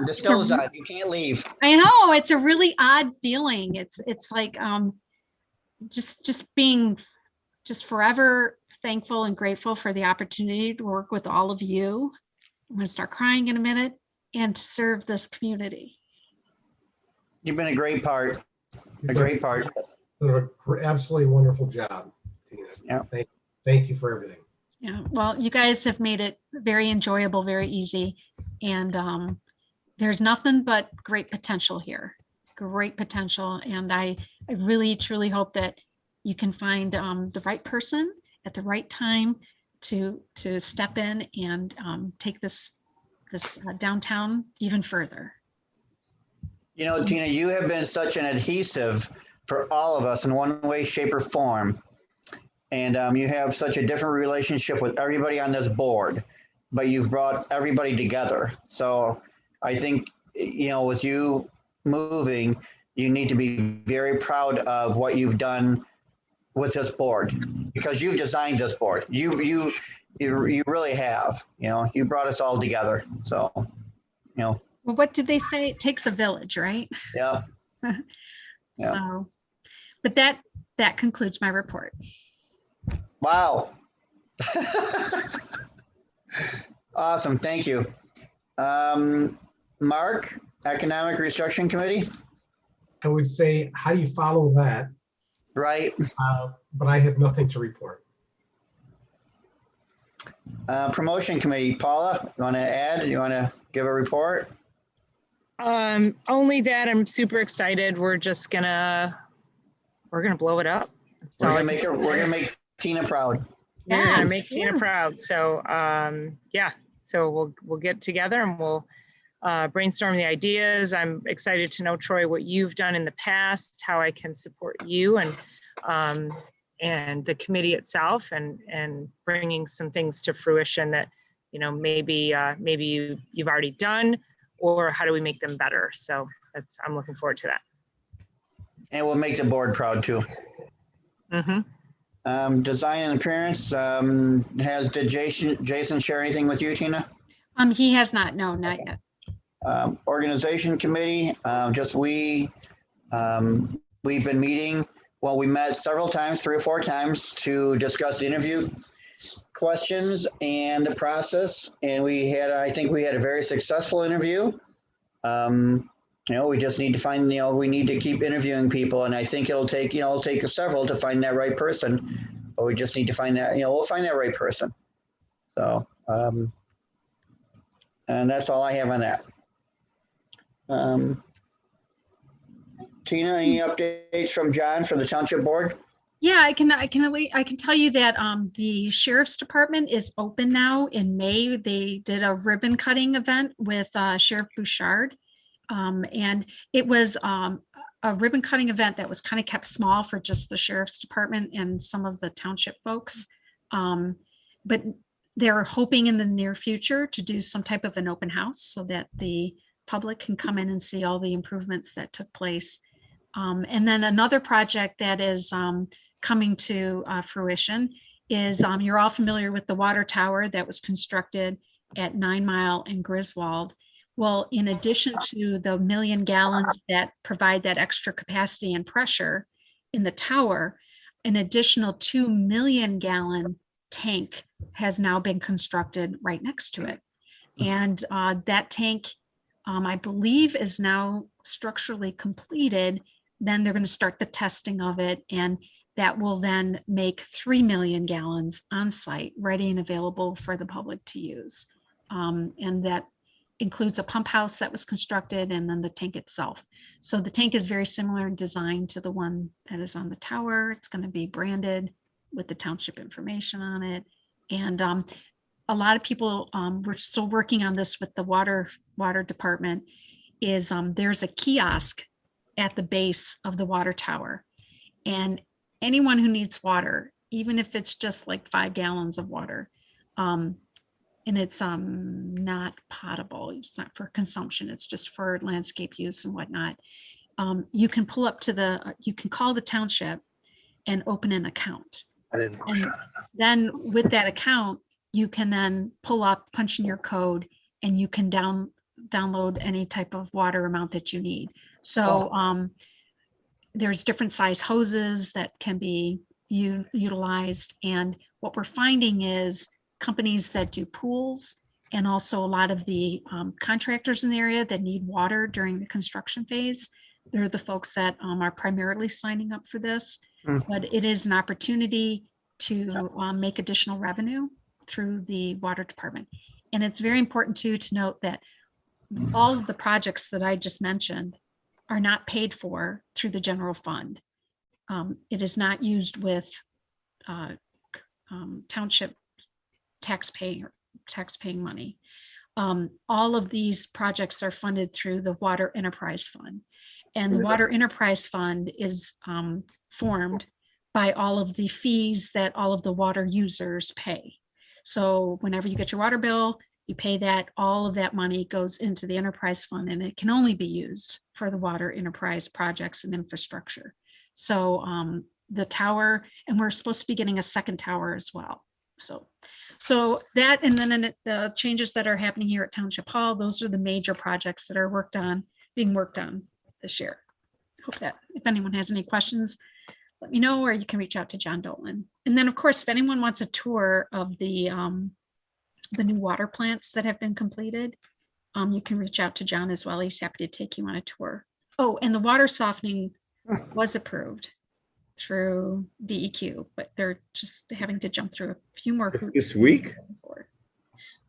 The stove's on. You can't leave. I know, it's a really odd feeling. It's like just being forever thankful and grateful for the opportunity to work with all of you. I'm going to start crying in a minute, and to serve this community. You've been a great part. A great part. Absolutely wonderful job, Tina. Yeah. Thank you for everything. Yeah, well, you guys have made it very enjoyable, very easy. And there's nothing but great potential here. Great potential. And I really, truly hope that you can find the right person at the right time to step in and take this downtown even further. You know, Tina, you have been such an adhesive for all of us in one way, shape, or form. And you have such a different relationship with everybody on this board, but you've brought everybody together. So I think, you know, with you moving, you need to be very proud of what you've done with this board, because you've designed this board. You really have. You know, you brought us all together. So, you know. Well, what did they say? It takes a village, right? Yeah. Yeah. So, but that concludes my report. Wow. Awesome. Thank you. Mark, Economic Restructuring Committee. I would say, how do you follow that? Right. But I have nothing to report. Promotion Committee, Paula, you want to add? You want to give a report? Only that I'm super excited. We're gonna blow it up. We're gonna make Tina proud. We're gonna make Tina proud. So yeah, so we'll get together and we'll brainstorm the ideas. I'm excited to know, Troy, what you've done in the past, how I can support you and the committee itself, and bringing some things to fruition that, you know, maybe you've already done, or how do we make them better? So I'm looking forward to that. And we'll make the board proud too. Mm-hmm. Design and appearance, did Jason share anything with you, Tina? He has not, no, not yet. Organization committee, we've been meeting. Well, we met several times, 3 or 4 times, to discuss the interview questions and the process. And I think we had a very successful interview. You know, we just need to find, you know, we need to keep interviewing people. And I think it'll take several to find that right person, but we just need to find that, you know, we'll find that right person. So, and that's all I have on that. Tina, any updates from John from the Township Board? Yeah, I can tell you that the Sheriff's Department is open now. In May, they did a ribbon cutting event with Sheriff Bouchard. And it was a ribbon cutting event that was kind of kept small for just the Sheriff's Department and some of the Township folks. But they're hoping in the near future to do some type of an open house so that the public can come in and see all the improvements that took place. And then another project that is coming to fruition is you're all familiar with the water tower that was constructed at 9 Mile and Griswold. Well, in addition to the 1 million gallons that provide that extra capacity and pressure in the tower, an additional 2 million gallon tank has now been constructed right next to it. And that tank, I believe, is now structurally completed. Then they're going to start the testing of it, and that will then make 3 million gallons on site, ready and available for the public to use. And that includes a pump house that was constructed, and then the tank itself. So the tank is very similar in design to the one that is on the tower. It's going to be branded with the township information on it. And a lot of people, we're still working on this with the water department, is there's a kiosk at the base of the water tower. And anyone who needs water, even if it's just like 5 gallons of water, and it's not potable, it's not for consumption, it's just for landscape use and whatnot, you can pull up to you can call the township and open an account. And then with that account, you can then pull up, punch in your code, and you can download any type of water amount that you need. So there's different size hoses that can be utilized. And what we're finding is companies that do pools, and also a lot of the contractors in the area that need water during the construction phase, they're the folks that are primarily signing up for this. But it is an opportunity to make additional revenue through the water department. And it's very important too to note that all of the projects that I just mentioned are not paid for through the general fund. It is not used with township tax-paying money. All of these projects are funded through the Water Enterprise Fund. And the Water Enterprise Fund is formed by all of the fees that all of the water users pay. So whenever you get your water bill, you pay that, all of that money goes into the enterprise fund, and it can only be used for the water enterprise projects and infrastructure. So the tower, and we're supposed to be getting a second tower as well. So that, and then the changes that are happening here at Township Hall, those are the major projects that are being worked on this year. Hope that if anyone has any questions, let me know, or you can reach out to John Dolan. And then of course, if anyone wants a tour of the new water plants that have been completed, you can reach out to John as well. He's happy to take you on a tour. Oh, and the water softening was approved through DEQ, but they're just having to jump through a few more hoops. This week?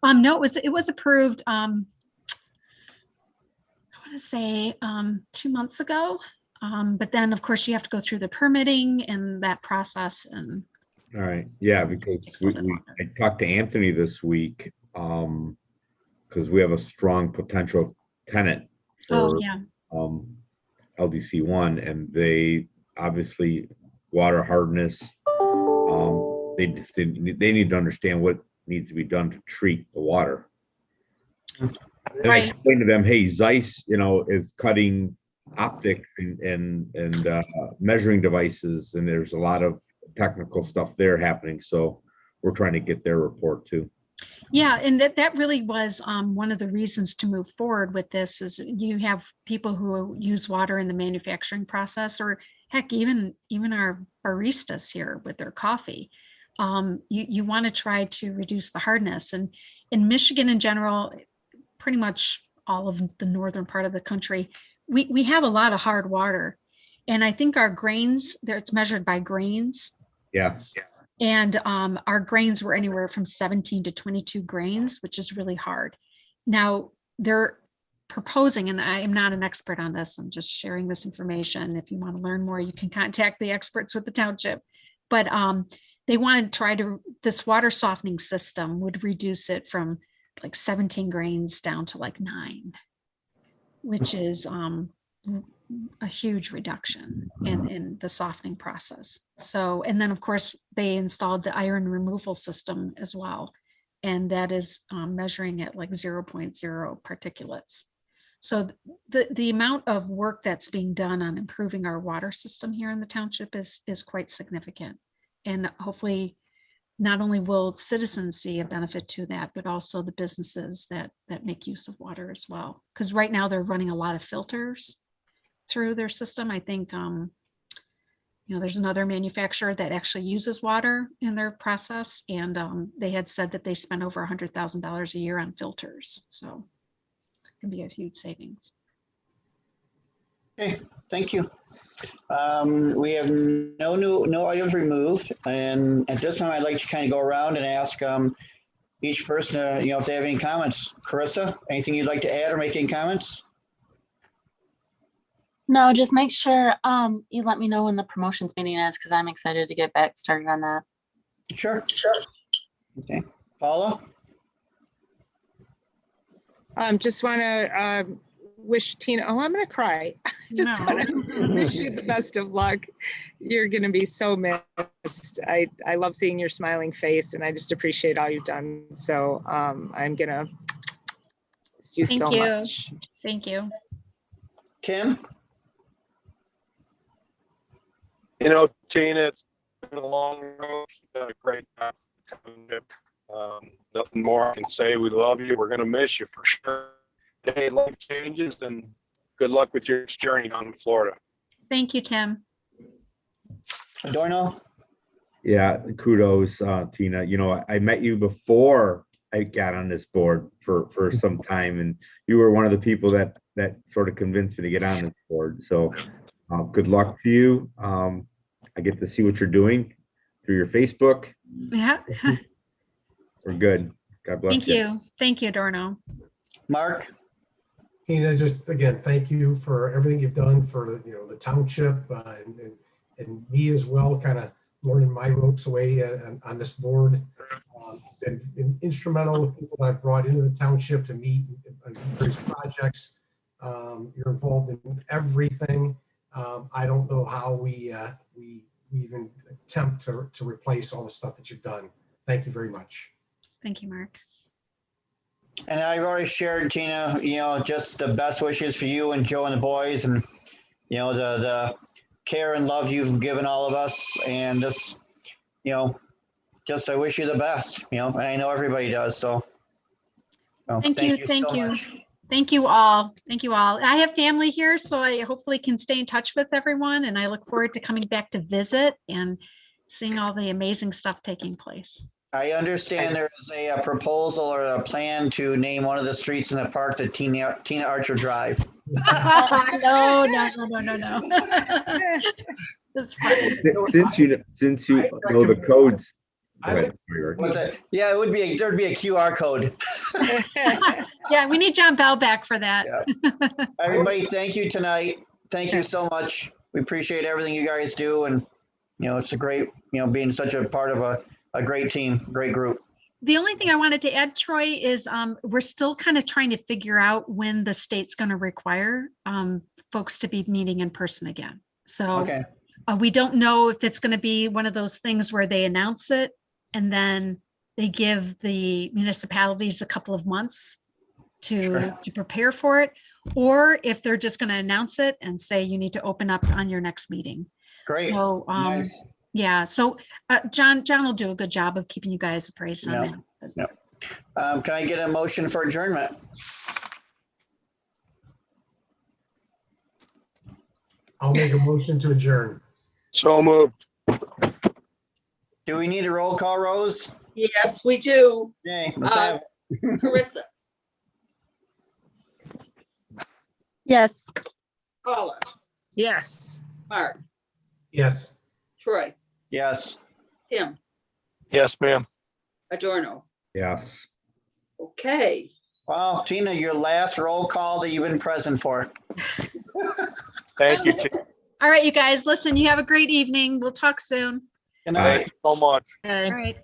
No, it was approved. I want to say 2 months ago. But then of course you have to go through the permitting and that process. And all right, yeah, because I talked to Anthony this week, because we have a strong potential tenant for LDC1, and they obviously water hardness. They need to understand what needs to be done to treat the water. And I explained to them, hey, Zeiss, is cutting optics and measuring devices, and there's a lot of technical stuff there happening. So we're trying to get their report too. Yeah, and that really was one of the reasons to move forward with this. Is you have people who use water in the manufacturing process, or heck, even our baristas here with their coffee. You want to try to reduce the hardness. And in Michigan in general, pretty much all of the northern part of the country, we have a lot of hard water. And I think our grains, it's measured by grains. Yes. And our grains were anywhere from 17 to 22 grains, which is really hard. Now they're proposing, and I am not an expert on this, I'm just sharing this information. If you want to learn more, you can contact the experts with the township. But they want to try this water softening system would reduce it from like 17 grains down to like 9, which is a huge reduction in the softening process. So, and then of course they installed the iron removal system as well. And that is measuring at like 0.0 particulates. So the amount of work that's being done on improving our water system here in the township is quite significant. And hopefully not only will citizens see a benefit to that, but also the businesses that make use of water as well. Because right now they're running a lot of filters through their system. I think there's another manufacturer that actually uses water in their process, and they had said that they spend over $100,000 a year on filters. So it can be a huge savings. Okay, thank you. We have no items removed, and at this time, I'd like to kind of go around and ask each person, if they have any comments. Carissa, anything you'd like to add or make any comments? No, just make sure you let me know when the promotions meeting is, because I'm excited to get back started on that. Sure. Okay, Paula? Just want to wish Tina, I'm going to cry. Just want to wish you the best of luck. You're going to be so missed. I love seeing your smiling face, and I just appreciate all you've done. So I'm going to miss you so much. Thank you. Tim? Tina, it's been a long road. You've done a great job. Nothing more I can say. We love you. We're going to miss you for sure. Hey, life changes, and good luck with your journey down in Florida. Thank you, Tim. Adorno? Yeah, kudos, Tina. I met you before I got on this board for some time, and you were one of the people that sort of convinced me to get on this board. So good luck to you. I get to see what you're doing through your Facebook. Yeah. We're good. God bless Thank you. Thank you, Adorno. Mark? Tina, just again, thank you for everything you've done for the township and me as well, kind of learning my ropes away on this board. Been instrumental with people that I've brought into the township to meet on various projects. You're involved in everything. I don't know how we even attempt to replace all the stuff that you've done. Thank you very much. Thank you, Mark. And I've already shared, Tina, just the best wishes for you and Joe and the boys, and, the care and love you've given all of us. And just I wish you the best, and I know everybody does. So Thank you so much. Thank you all. Thank you all. I have family here, so I hopefully can stay in touch with everyone. And I look forward to coming back to visit and seeing all the amazing stuff taking place. I understand there's a proposal or a plan to name one of the streets in the park the Tina Archer Drive. No. That's funny. Since you know the codes. Go ahead. What's that? Yeah, there'd be a QR code. Yeah, we need John Bell back for that. Yeah. Everybody, thank you tonight. Thank you so much. We appreciate everything you guys do, and it's a great, being such a part of a great team, great group. The only thing I wanted to add, Troy, is we're still kind of trying to figure out when the state's going to require folks to be meeting in person again. So we don't know if it's going to be one of those things where they announce it and then they give the municipalities a couple of months to prepare for it, or if they're just going to announce it and say you need to open up on your next meeting. Great. So nice. Yeah, so John will do a good job of keeping you guys appraised on that. Can I get a motion for adjournment? I'll make a motion to adjourn. So moved. Do we need a roll call, Rose? Yes, we do. Okay, let's have it. Carissa, Yes. Paula, Yes. Mark, Yes. Troy, Yes. Tim, Yes, ma'am. Adorno. Yes. Okay. Wow, Tina, your last roll call that you've been present for. Thank you, Tina. All right, you guys, listen, you have a great evening. We'll talk soon. Good night. Thank you so much. All right.